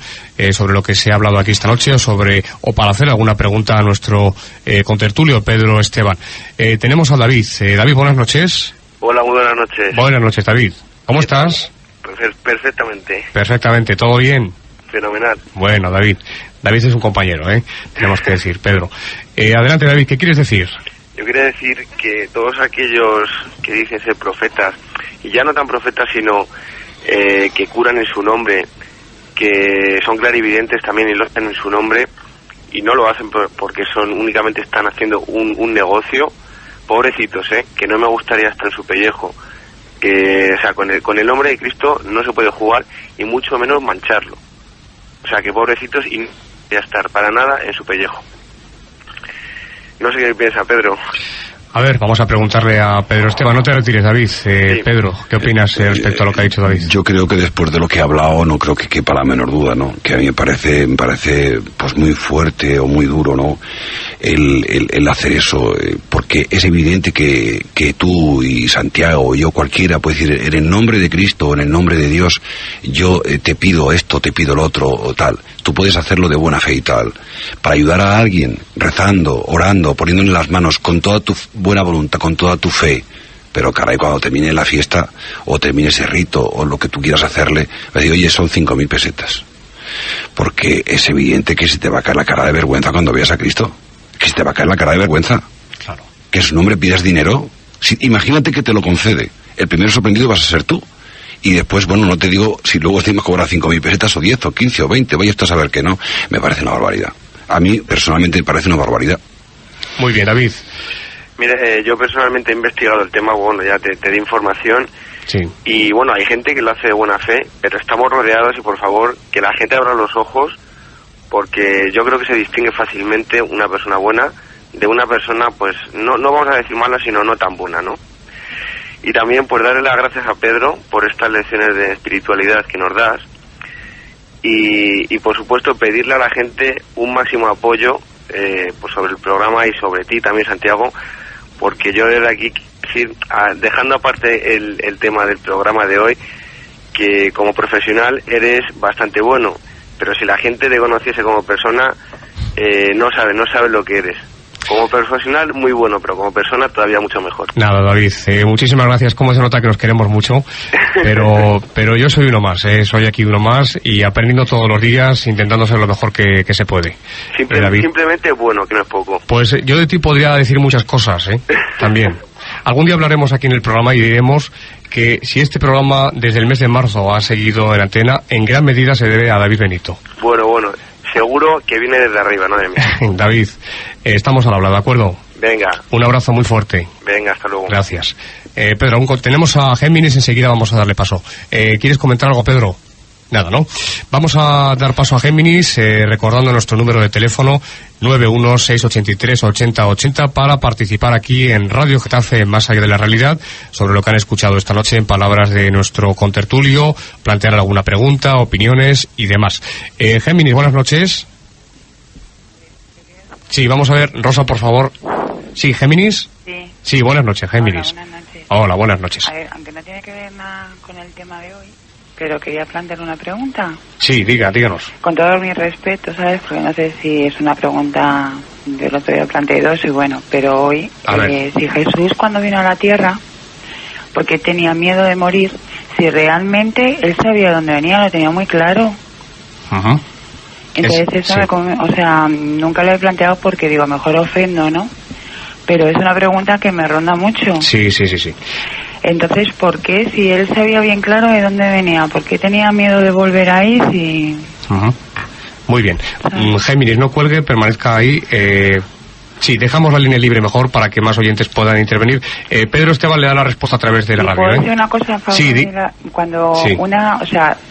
sobre lo que se ha hablado aquí esta noche o para hacer alguna pregunta a nuestro contertulio Pedro Esteban. Tenemos a David. David, buenas noches. Hola, muy buenas noches. Buenas noches, David. ¿Cómo estás? Perfectamente. Perfectamente, ¿todo bien? Fenomenal. Bueno, David es un compañero, tenemos que decir, Pedro. Adelante, David, ¿qué quieres decir? Yo quería decir que todos aquellos que dicen ser profetas, y ya no tan profetas, sino que curan en su nombre, que son clarividentes también y lo hacen en su nombre, y no lo hacen porque únicamente están haciendo un negocio, pobrecitos, que no me gustaría estar en su pellejo. Que, o sea, con el nombre de Cristo no se puede jugar, y mucho menos mancharlo. O sea, que pobrecitos y no voy a estar para nada en su pellejo. No sé qué piensa Pedro. A ver, vamos a preguntarle a Pedro Esteban. No te retires, David. Sí. Pedro, ¿qué opinas respecto a lo que ha dicho David? Yo creo que después de lo que ha hablado, no creo que quepa la menor duda, ¿no? Que a mí me parece pues muy fuerte o muy duro, ¿no? El hacer eso, porque es evidente que tú y Santiago o yo cualquiera puede decir, en el nombre de Cristo o en el nombre de Dios, yo te pido esto, te pido lo otro o tal. Tú puedes hacerlo de buena fe y tal, para ayudar a alguien, rezando, orando, poniéndole las manos con toda tu buena voluntad, con toda tu fe. Pero caray, cuando termine la fiesta o termine ese rito o lo que tú quieras hacerle, le digo, oye, son 5.000 pesetas. Porque es evidente que se te va a caer la cara de vergüenza cuando veas a Cristo. Que se te va a caer la cara de vergüenza. Claro. Que en su nombre pidas dinero. Imagínate que te lo concede. El primero sorprendido vas a ser tú. Y después, bueno, no te digo si luego encima cobrar 5.000 pesetas o 10 o 15 o 20, vaya usted a saber que no. Me parece una barbaridad. A mí, personalmente, me parece una barbaridad. Muy bien, David. Mire, yo personalmente he investigado el tema, bueno, ya te di información. Sí. Y bueno, hay gente que lo hace de buena fe, pero estamos rodeados y por favor, que la gente abra los ojos, porque yo creo que se distingue fácilmente una persona buena de una persona, pues, no vamos a decir mala, sino no tan buena, ¿no? Y también pues darle las gracias a Pedro por estas lecciones de espiritualidad que nos das y por supuesto pedirle a la gente un máximo apoyo pues sobre el programa y sobre ti también, Santiago, porque yo desde aquí quiero decir, dejando aparte el tema del programa de hoy, que como profesional eres bastante bueno, pero si la gente te conociese como persona no sabe lo que eres. Como profesional, muy bueno, pero como persona todavía mucho mejor. Nada, David, muchísimas gracias. Como se nota que nos queremos mucho, pero yo soy uno más, soy aquí uno más y aprendiendo todos los días, intentando ser lo mejor que se puede. Simplemente bueno, que no es poco. Pues yo de ti podría decir muchas cosas, también. Algún día hablaremos aquí en el programa y diremos que si este programa desde el mes de marzo ha seguido en antena, en gran medida se debe a David Benito. Bueno. Seguro que viene desde arriba, no de mí. David, estamos al habla, ¿de acuerdo? Venga. Un abrazo muy fuerte. Venga, hasta luego. Gracias. Pedro, tenemos a Géminis, enseguida vamos a darle paso. ¿Quieres comentar algo, Pedro? Nada, ¿no? Vamos a dar paso a Géminis, recordando nuestro número de teléfono 916838080 para participar aquí en Radio Getafe Más Allá de la Realidad sobre lo que han escuchado esta noche en palabras de nuestro contertulio, plantear alguna pregunta, opiniones y demás. Géminis, buenas noches. Sí, vamos a ver, Rosa, por favor. Sí, Géminis. Sí, buenas noches, Géminis. Hola, buenas noches. Hola, buenas noches. A ver, aunque no tiene que ver nada con el tema de hoy, pero quería plantear una pregunta. Sí, díganos. Con todo mi respeto, ¿sabes? Porque no sé si es una pregunta, yo el otro día planteé dos y bueno, pero hoy, si Jesús cuando vino a la tierra, porque tenía miedo de morir, si realmente él sabía dónde venía, lo tenía muy claro. Ajá. Entonces eso nunca lo he planteado porque digo, mejor ofendo, ¿no? Pero es una pregunta que me ronda mucho. Sí. Entonces, ¿por qué? Si él sabía bien claro de dónde venía, ¿por qué tenía miedo de volver ahí? Si... Ajá. Muy bien. Géminis, no cuelgue, permanezca ahí. Sí, dejamos la línea libre mejor para que más oyentes puedan intervenir. Pedro Esteban le da la respuesta a través de la radio. ¿Puedo decir una cosa a favor? Sí, cuando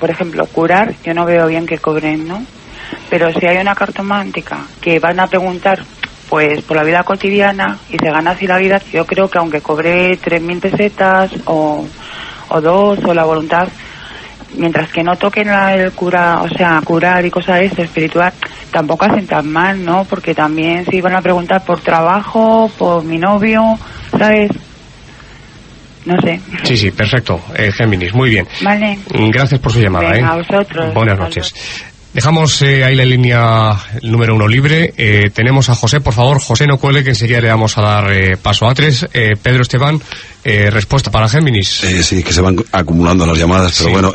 por ejemplo, curar, yo no veo bien que cobren, ¿no? Pero si hay una cartomántica que van a preguntar, pues, por la vida cotidiana y se gana así la vida, yo creo que aunque cobre 3.000 pesetas o 2 o la voluntad, mientras que no toquen el curar y cosas de eso, espiritual, tampoco hacen tan mal, ¿no? Porque también si van a preguntar por trabajo, por mi novio, ¿sabes? No sé. Sí, perfecto. Géminis, muy bien. Vale. Gracias por su llamada. Venga, a vosotros. Buenas noches. Dejamos ahí la línea número 1 libre. Tenemos a José, por favor. José, no cuele, que enseguida le vamos a dar paso a 3. Pedro Esteban, respuesta para Géminis. Sí, que se van acumulando las llamadas, pero bueno,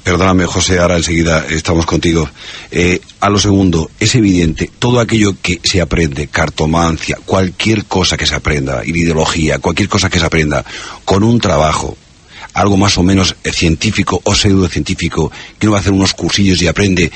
perdóname, José, ahora enseguida estamos contigo. A lo segundo, es evidente, todo aquello que se aprende, cartomancia, cualquier cosa que se aprenda, ideología, cualquier cosa que se aprenda con un trabajo, algo más o menos científico o pseudocientífico, que uno va a hacer unos cursillos y aprende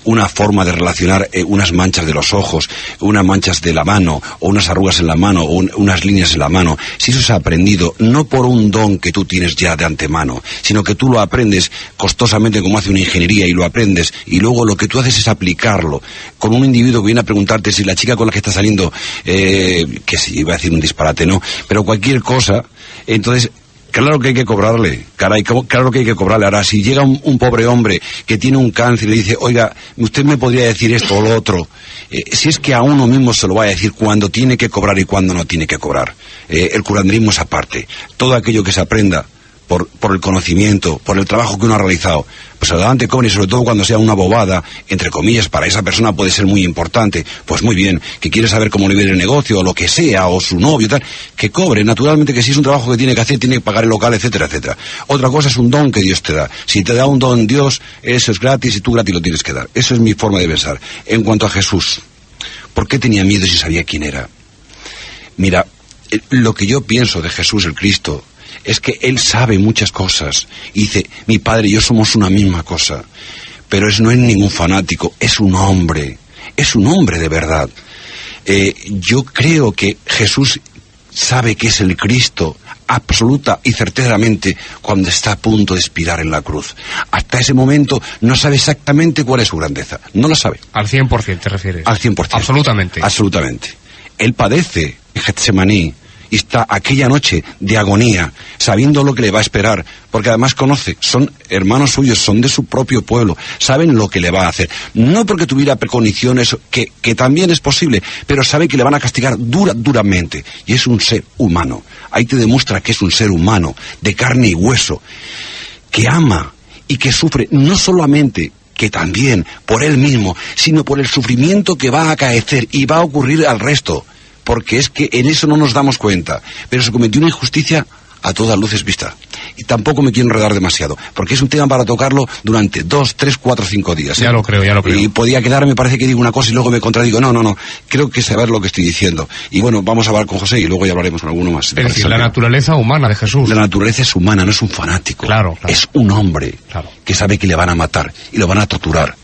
una forma de relacionar unas manchas de los ojos, unas manchas de la mano, o unas arrugas en la mano, o unas líneas en la mano. Si eso se ha aprendido, no por un don que tú tienes ya de antemano, sino que tú lo aprendes costosamente como hace una ingeniería y lo aprendes, y luego lo que tú haces es aplicarlo. Con un individuo que viene a preguntarte si la chica con la que está saliendo, que sí, iba a decir un disparate, ¿no? Pero cualquier cosa, entonces... Claro que hay que cobrarle, caray, claro que hay que cobrarle. Ahora, si llega un pobre hombre que tiene un cáncer y le dice, oiga, usted me podría decir esto o lo otro, si es que a uno mismo se lo va a decir cuándo tiene que cobrar y cuándo no tiene que cobrar. El curanderismo es aparte. Todo aquello que se aprenda por el conocimiento, por el trabajo que uno ha realizado, pues adelante cobre, y sobre todo cuando sea una bobada, entre comillas, para esa persona puede ser muy importante, pues muy bien, que quiere saber cómo le viene el negocio, o lo que sea, o su novio, tal, que cobre, naturalmente que si es un trabajo que tiene que hacer, tiene que pagar el local, etcétera, etcétera. Otra cosa es un don que Dios te da. Si te da un don Dios, eso es gratis, y tú gratis lo tienes que dar. Eso es mi forma de pensar. En cuanto a Jesús, ¿por qué tenía miedo si sabía quién era? Mira, lo que yo pienso de Jesús el Cristo es que él sabe muchas cosas y dice, mi padre y yo somos una misma cosa, pero no es ningún fanático, es un hombre de verdad. Yo creo que Jesús sabe que es el Cristo absoluta y certeramente cuando está a punto de expirar en la cruz. Hasta ese momento no sabe exactamente cuál es su grandeza, no lo sabe. Al 100% te refieres. Al 100%. Absolutamente. Él padece en Getsemaní y está aquella noche de agonía, sabiendo lo que le va a esperar, porque además conoce, son hermanos suyos, son de su propio pueblo, saben lo que le va a hacer. No porque tuviera preconiciones, que también es posible, pero sabe que le van a castigar duramente, y es un ser humano. Ahí te demuestra que es un ser humano, de carne y hueso, que ama y que sufre, no solamente que también por él mismo, sino por el sufrimiento que va a acaecer y va a ocurrir al resto. Porque es que en eso no nos damos cuenta, pero se cometió una injusticia a todas luces vista. Y tampoco me quiero enredar demasiado, porque es un tema para tocarlo durante 2, 3, 4, 5 días. Ya lo creo. Y podía quedarme, parece que digo una cosa y luego me contradigo. No, creo que saber lo que estoy diciendo. Y bueno, vamos a hablar con José y luego ya hablaremos con alguno más. Es decir, la naturaleza humana de Jesús. La naturaleza es humana, no es un fanático. Claro. Es un hombre que sabe que le van a matar y lo van a torturar.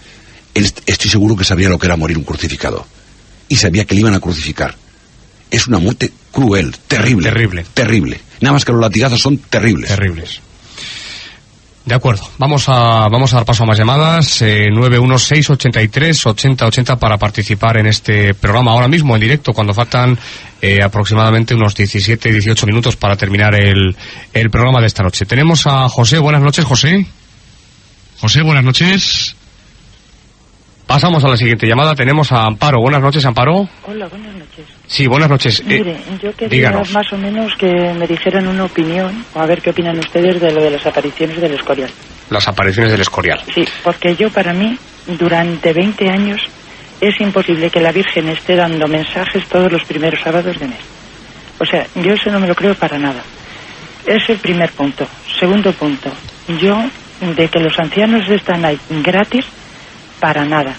Estoy seguro que sabía lo que era morir un crucificado. Y sabía que le iban a crucificar. Es una muerte cruel, terrible. Nada más que los latigazos son terribles. De acuerdo, vamos a dar paso a más llamadas. 916838080 para participar en este programa ahora mismo en directo, cuando faltan aproximadamente unos 17-18 minutos para terminar el programa de esta noche. Tenemos a José. Buenas noches, José. Buenas noches. Pasamos a la siguiente llamada. Tenemos a Amparo. Buenas noches, Amparo. Hola, buenas noches. Sí, buenas noches. Mire, yo quería más o menos que me dijeran una opinión, o a ver qué opinan ustedes de lo de las apariciones del Escorial. las apariciones del Escorial. Sí, porque para mí, durante 20 años, es imposible que la Virgen esté dando mensajes todos los primeros sábados de mes. O sea, yo eso no me lo creo para nada. Es el primer punto. Segundo punto, yo, de que los ancianos están ahí gratis, para nada.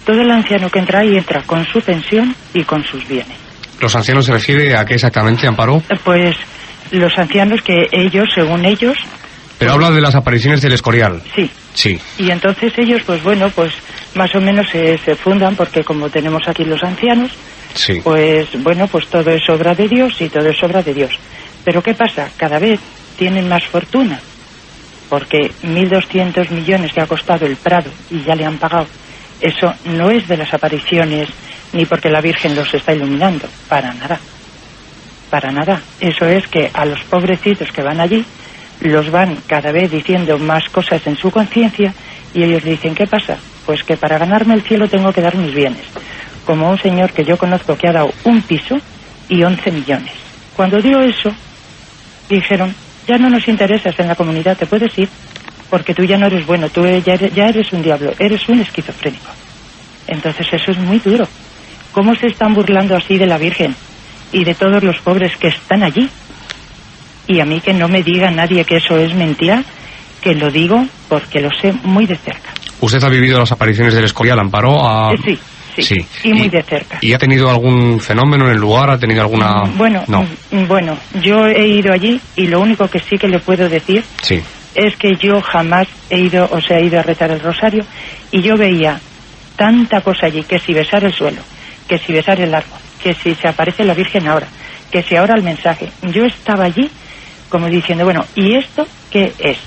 Todo el anciano que entra ahí entra con su pensión y con sus bienes. ¿Los ancianos se refiere a qué exactamente, Amparo? Pues los ancianos que ellos, según ellos... Pero habla de las apariciones del Escorial. Sí. Sí. Y entonces ellos, pues bueno, pues más o menos se fundan, porque como tenemos aquí los ancianos, sí, pues bueno, pues todo es obra de Dios y todo es obra de Dios. Pero ¿qué pasa? Cada vez tienen más fortuna, porque 1.200 millones que ha costado el Prado y ya le han pagado. Eso no es de las apariciones ni porque la Virgen los está iluminando, para nada. Para nada. Eso es que a los pobrecitos que van allí los van cada vez diciendo más cosas en su conciencia y ellos dicen, ¿qué pasa? Pues que para ganarme el cielo tengo que dar mis bienes. Como un señor que yo conozco que ha dado un piso y 11 millones. Cuando dio eso, dijeron, ya no nos interesas en la comunidad, te puedes ir, porque tú ya no eres bueno, tú ya eres un diablo, eres un esquizofrénico. Entonces eso es muy duro. ¿Cómo se están burlando así de la Virgen y de todos los pobres que están allí? Y a mí que no me diga nadie que eso es mentira, que lo digo porque lo sé muy de cerca. ¿Usted ha vivido las apariciones del Escorial, Amparo? Sí, y muy de cerca. ¿Y ha tenido algún fenómeno en el lugar? ¿Ha tenido alguna...? Bueno, yo he ido allí y lo único que sí que le puedo decir es que yo jamás he ido a rezar el rosario y yo veía tanta cosa allí, que si besar el suelo, que si besar el árbol, que si se aparece la Virgen ahora, que si ahora el mensaje. Yo estaba allí como diciendo, bueno, ¿y esto qué es?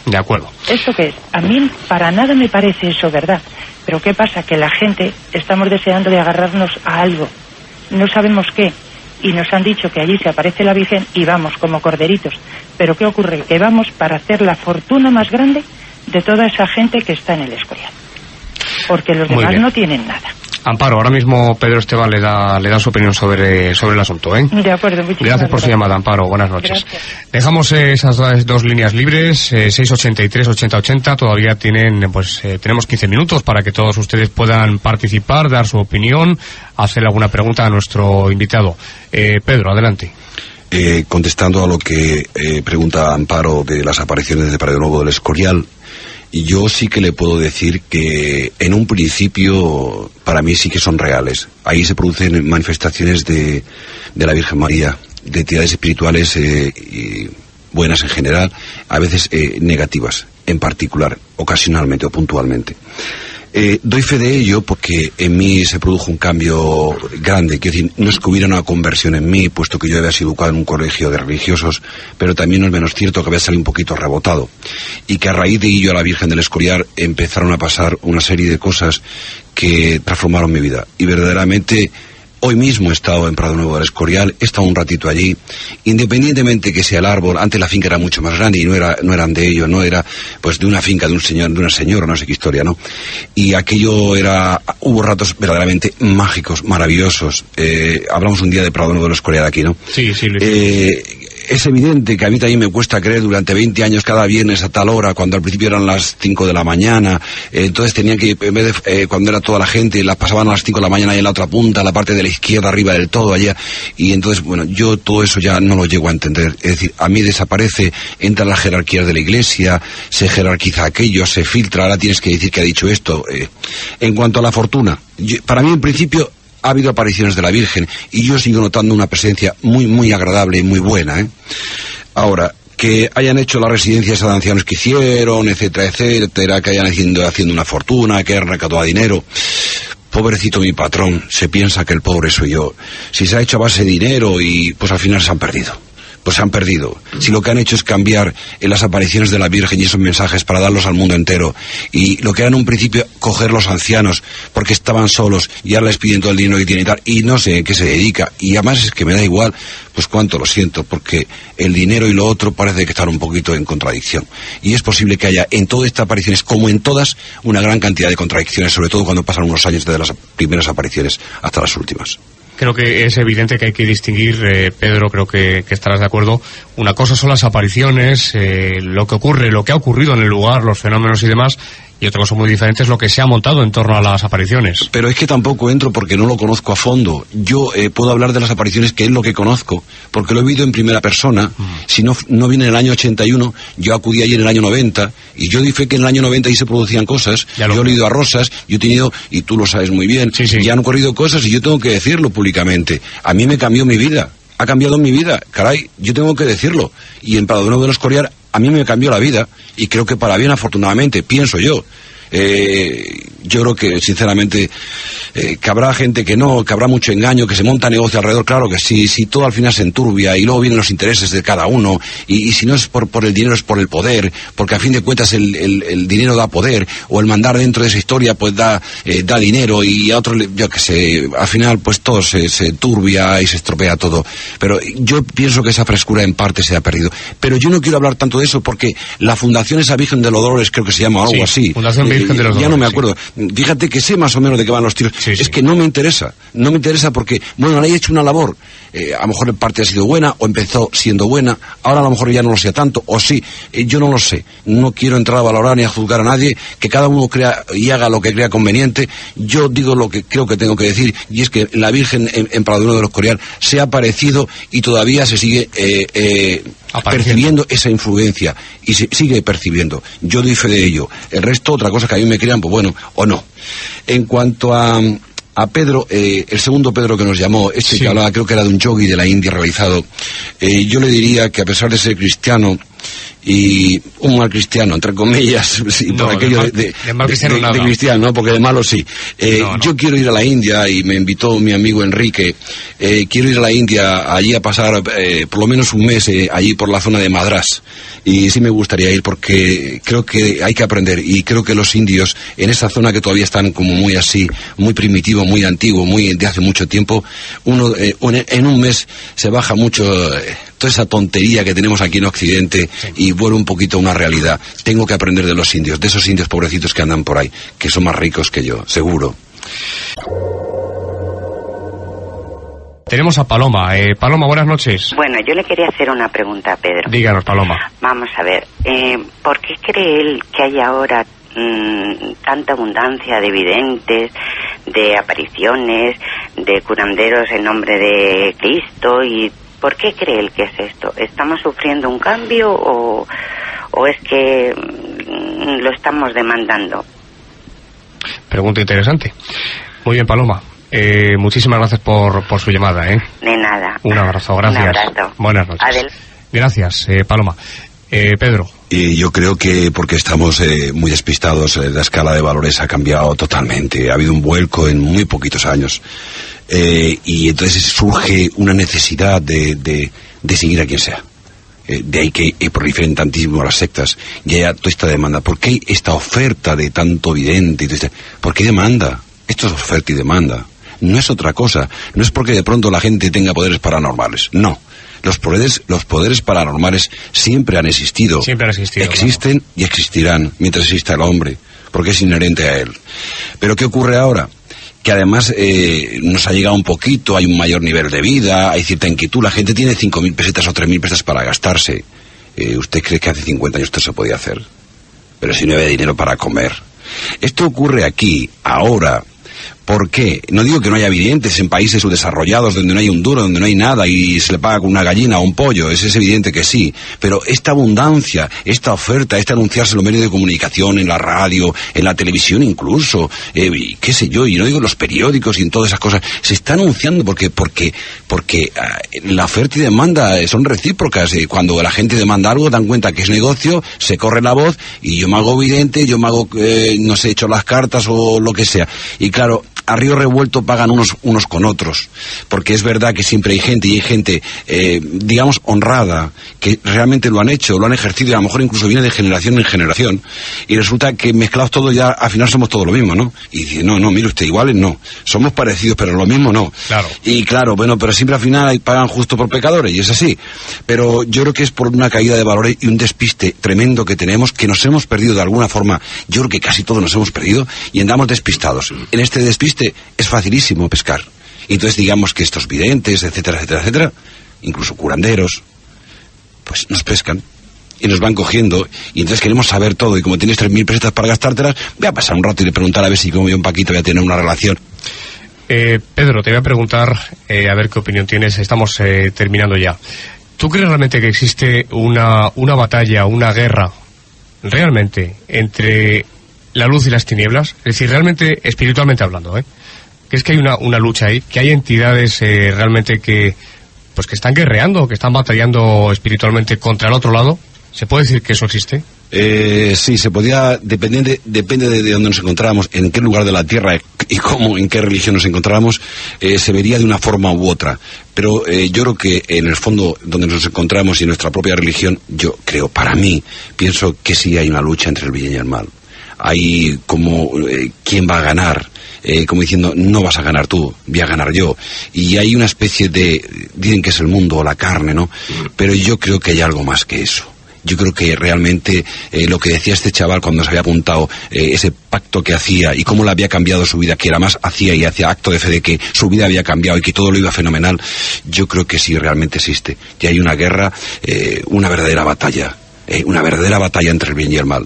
De acuerdo. ¿Esto qué es? A mí para nada me parece eso verdad. Pero ¿qué pasa? Que la gente estamos deseando de agarrarnos a algo. No sabemos qué. Y nos han dicho que allí se aparece la Virgen y vamos como corderitos. Pero ¿qué ocurre? Que vamos para hacer la fortuna más grande de toda esa gente que está en el Escorial. Porque los demás no tienen nada. Amparo, ahora mismo Pedro Esteban le da su opinión sobre el asunto, ¿eh? De acuerdo, muchísimas gracias por su llamada, Amparo. Buenas noches. Gracias. Dejamos esas dos líneas libres, 683-8080. Todavía tenemos 15 minutos para que todos ustedes puedan participar, dar su opinión, hacer alguna pregunta a nuestro invitado. Pedro, adelante. Contestando a lo que pregunta Amparo de las apariciones de Prado Nuevo del Escorial, yo sí que le puedo decir que en un principio para mí sí que son reales. Ahí se producen manifestaciones de la Virgen María, de entidades espirituales y buenas en general, a veces negativas, en particular, ocasionalmente o puntualmente. Doy fe de ello porque en mí se produjo un cambio grande, quiero decir, no es que hubiera una conversión en mí, puesto que yo había sido educado en un colegio de religiosos, pero también no es menos cierto que había salido un poquito rebotado, y que a raíz de ello a la Virgen del Escorial empezaron a pasar una serie de cosas que transformaron mi vida, y verdaderamente hoy mismo he estado en Prado Nuevo del Escorial, he estado un ratito allí, independientemente que sea el árbol, antes la finca era mucho más grande y no eran de ellos, no era pues de una finca de un señor, de una señora, no sé qué historia, ¿no? Y aquello hubo ratos verdaderamente mágicos, maravillosos. Hablamos un día de Prado Nuevo del Escorial aquí, ¿no? Sí. Es evidente que a mí también me cuesta creer durante 20 años cada viernes a tal hora, cuando al principio eran las 5 de la mañana, entonces tenían que, en vez de, cuando era toda la gente, las pasaban a las 5 de la mañana y en la otra punta, la parte de la izquierda, arriba del todo, allá, y entonces, bueno, yo todo eso ya no lo llego a entender, es decir, a mí desaparece, entra las jerarquías de la iglesia, se jerarquiza aquello, se filtra, ahora tienes que decir que ha dicho esto. En cuanto a la fortuna, para mí en principio ha habido apariciones de la Virgen y yo sigo notando una presencia muy, muy agradable y muy buena, Ahora, que hayan hecho la residencia esa de ancianos que hicieron, etcétera, etcétera, que hayan haciendo una fortuna, que hayan recaudado dinero. Pobrecito mi patrón, se piensa que el pobre soy yo. Si se ha hecho a base de dinero y pues al final se han perdido. Pues se han perdido. Si lo que han hecho es cambiar en las apariciones de la Virgen y esos mensajes para darlos al mundo entero, y lo que era en un principio coger los ancianos porque estaban solos y ahora les piden todo el dinero que tienen y tal, y no sé en qué se dedica, y además es que me da igual, pues cuánto lo siento, porque el dinero y lo otro parece que están un poquito en contradicción, y es posible que haya en todas estas apariciones, como en todas, una gran cantidad de contradicciones, sobre todo cuando pasan unos años desde las primeras apariciones hasta las últimas. Creo que es evidente que hay que distinguir, Pedro, creo que estarás de acuerdo. Una cosa son las apariciones, lo que ocurre, lo que ha ocurrido en el lugar, los fenómenos y demás, y otra cosa muy diferente es lo que se ha montado en torno a las apariciones. Pero es que tampoco entro porque no lo conozco a fondo. Yo puedo hablar de las apariciones, que es lo que conozco, porque lo he vivido en primera persona. Si no viene en el año 81, yo acudí allí en el año 90, y yo dije que en el año 90 ahí se producían cosas. Yo he leído a Rosas, yo he tenido, y tú lo sabes muy bien, ya han ocurrido cosas y yo tengo que decirlo públicamente. A mí me cambió mi vida. Ha cambiado mi vida, caray, yo tengo que decirlo. Y en Prado Nuevo de los Coriar a mí me cambió la vida, y creo que para bien, afortunadamente, pienso yo. Yo creo que, sinceramente, que habrá gente que no, que habrá mucho engaño, que se monta negocio alrededor, claro que sí, si todo al final se enturbia y luego vienen los intereses de cada uno, y si no es por el dinero, es por el poder, porque a fin de cuentas el dinero da poder, o el mandar dentro de esa historia pues da dinero, y a otro, yo que sé, al final pues todo se turbia y se estropea todo. Pero yo pienso que esa frescura en parte se ha perdido. Pero yo no quiero hablar tanto de eso porque la Fundación esa Virgen de los Dolores, creo que se llama, algo así. Fundación Virgen de los Dolores, ya no me acuerdo. Fíjate que sé más o menos de qué van los tiros. Es que no me interesa porque, bueno, le he hecho una labor. A lo mejor en parte ha sido buena, o empezó siendo buena, ahora a lo mejor ya no lo sea tanto, o sí, yo no lo sé. No quiero entrar a valorar ni a juzgar a nadie, que cada uno crea y haga lo que crea conveniente. Yo digo lo que creo que tengo que decir, y es que la Virgen en Prado Nuevo de los Coriar se ha aparecido y todavía se sigue percibiendo esa influencia, y se sigue percibiendo. Yo doy fe de ello. El resto, otra cosa que a mí me crean, pues bueno, o no. En cuanto a Pedro, el segundo Pedro que nos llamó, que hablaba, creo que era de un yogi de la India realizado, yo le diría que a pesar de ser cristiano, y un mal cristiano, entre comillas, sí, por aquello de cristiano, ¿no? Porque de malo sí. Yo quiero ir a la India, y me invitó mi amigo Enrique, quiero ir a la India, allí a pasar por lo menos un mes, allí por la zona de Madrás, y sí me gustaría ir porque creo que hay que aprender, y creo que los indios, en esa zona que todavía están como muy así, muy primitivo, muy antiguo, muy de hace mucho tiempo, uno en un mes se baja mucho toda esa tontería que tenemos aquí en Occidente, y vuelve un poquito a una realidad. Tengo que aprender de los indios, de esos indios pobrecitos que andan por ahí, que son más ricos que yo, seguro. Tenemos a Paloma. Paloma, buenas noches. Bueno, yo le quería hacer una pregunta a Pedro. Díganos, Paloma. Vamos a ver, ¿por qué cree él que hay ahora tanta abundancia de videntes, de apariciones, de curanderos en nombre de Cristo? ¿Y por qué cree él que es esto? ¿Estamos sufriendo un cambio o es que lo estamos demandando? Pregunta interesante. Muy bien, Paloma. Muchísimas gracias por su llamada, De nada. Un abrazo, gracias. Un abrazo. Buenas noches. Gracias, Paloma. Pedro. Y yo creo que porque estamos muy despistados, la escala de valores ha cambiado totalmente. Ha habido un vuelco en muy poquitos años. Y entonces surge una necesidad de seguir a quien sea. De ahí que proliferen tantísimo las sectas y haya toda esta demanda. ¿Por qué esta oferta de tanto vidente? ¿Por qué demanda? Esto es oferta y demanda. No es otra cosa. No es porque de pronto la gente tenga poderes paranormales. No. Los poderes paranormales siempre han existido. Existen, claro. Y existirán mientras exista el hombre, porque es inherente a él. Pero ¿qué ocurre ahora? Que además nos ha llegado un poquito, hay un mayor nivel de vida, hay cierta inquietud, la gente tiene 5.000 pesetas o 3.000 pesetas para gastarse. ¿Usted cree que hace 50 años esto se podía hacer? Pero si no había dinero para comer. Esto ocurre aquí, ahora. ¿Por qué? No digo que no haya videntes en países subdesarrollados donde no hay un duro, donde no hay nada y se le paga con una gallina o un pollo, es evidente que sí, pero esta abundancia, esta oferta, este anunciarse en los medios de comunicación, en la radio, en la televisión incluso, qué sé yo, y no digo en los periódicos y en todas esas cosas, se está anunciando porque la oferta y demanda son recíprocas. Cuando la gente demanda algo, dan cuenta que es negocio, se corre la voz y yo me hago vidente, yo me hago, no sé, echo las cartas o lo que sea. Y claro, a río revuelto pagan unos con otros, porque es verdad que siempre hay gente, digamos, honrada, que realmente lo han hecho, lo han ejercido, y a lo mejor incluso viene de generación en generación, y resulta que mezclados todos ya, al final somos todos lo mismo, ¿no? Y dice, no, mire usted, iguales no, somos parecidos, pero lo mismo no. Claro. Y claro, bueno, pero siempre al final pagan justo por pecadores, y es así. Pero yo creo que es por una caída de valores y un despiste tremendo que tenemos, que nos hemos perdido de alguna forma. Yo creo que casi todos nos hemos perdido y andamos despistados. En este despiste es facilísimo pescar. Y entonces digamos que estos videntes, etcétera, etcétera, etcétera, incluso curanderos, pues nos pescan y nos van cogiendo, y entonces queremos saber todo, y como tienes 3.000 pesetas para gastártelas, voy a pasar un rato y le preguntar a ver si como yo un Paquito voy a tener una relación. Pedro, te voy a preguntar, a ver qué opinión tienes, estamos terminando ya. ¿Tú crees realmente que existe una batalla, una guerra, realmente, entre la luz y las tinieblas? Es decir, realmente, espiritualmente hablando, que es que hay una lucha ahí, que hay entidades realmente que están guerreando, que están batallando espiritualmente contra el otro lado. ¿Se puede decir que eso existe? Sí, se podía, depende de dónde nos encontráramos, en qué lugar de la tierra y cómo, en qué religión nos encontráramos, se vería de una forma u otra. Pero yo creo que en el fondo, donde nos encontramos y en nuestra propia religión, yo creo, para mí, pienso que sí hay una lucha entre el bien y el mal. Hay como, ¿quién va a ganar? Como diciendo, no vas a ganar tú, voy a ganar yo. Y hay una especie dicen que es el mundo o la carne, ¿no? Pero yo creo que hay algo más que eso. Yo creo que realmente lo que decía este chaval cuando se había apuntado, ese pacto que hacía y cómo le había cambiado su vida, que era más hacía y hacía acto de fe de que su vida había cambiado y que todo lo iba fenomenal, yo creo que sí realmente existe. Y hay una guerra, una verdadera batalla entre el bien y el mal.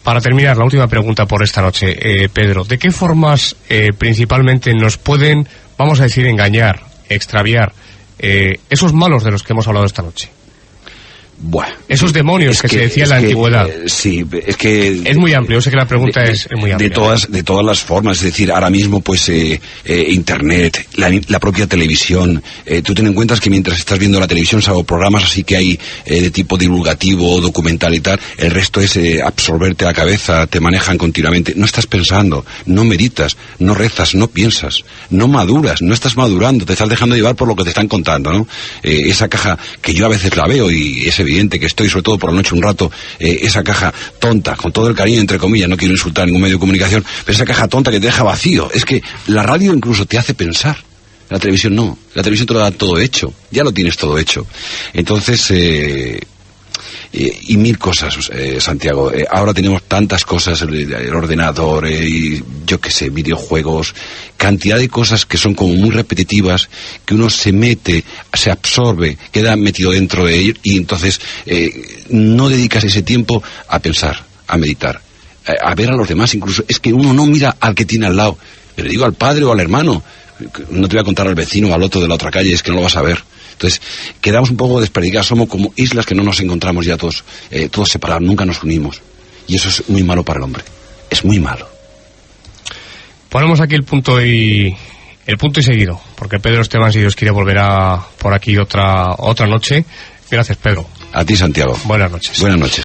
Para terminar, la última pregunta por esta noche, Pedro, ¿de qué formas principalmente nos pueden, vamos a decir, engañar, extraviar esos malos de los que hemos hablado esta noche? Bueno, esos demonios que se decía en la antigüedad. Sí, es que... Es muy amplio, sé que la pregunta es muy amplia. De todas las formas, es decir, ahora mismo pues Internet, la propia televisión, tú ten en cuenta que mientras estás viendo la televisión, salvo programas así que hay de tipo divulgativo, documental y tal, el resto es absorberte la cabeza, te manejan continuamente, no estás pensando, no meditas, no rezas, no piensas, no maduras, no estás madurando, te estás dejando llevar por lo que te están contando, ¿no? Esa caja que yo a veces la veo y es evidente que estoy, sobre todo por la noche un rato, esa caja tonta, con todo el cariño entre comillas, no quiero insultar a ningún medio de comunicación, pero esa caja tonta que te deja vacío. Es que la radio incluso te hace pensar, la televisión no, la televisión te lo da todo hecho, ya lo tienes todo hecho. Entonces y mil cosas, Santiago, ahora tenemos tantas cosas, el ordenador, y yo qué sé, videojuegos, cantidad de cosas que son como muy repetitivas, que uno se mete, se absorbe, queda metido dentro de ello, y entonces no dedicas ese tiempo a pensar, a meditar, a ver a los demás. Incluso es que uno no mira al que tiene al lado, pero digo al padre o al hermano, no te voy a contar al vecino o al otro de la otra calle, es que no lo vas a ver. Entonces, quedamos un poco desperdigados, somos como islas que no nos encontramos ya todos separados, nunca nos unimos. Y eso es muy malo para el hombre, es muy malo. Ponemos aquí el punto y seguido, porque Pedro Esteban, si Dios quiere, volverá por aquí otra noche. Gracias, Pedro. A ti, Santiago. Buenas noches. Buenas noches.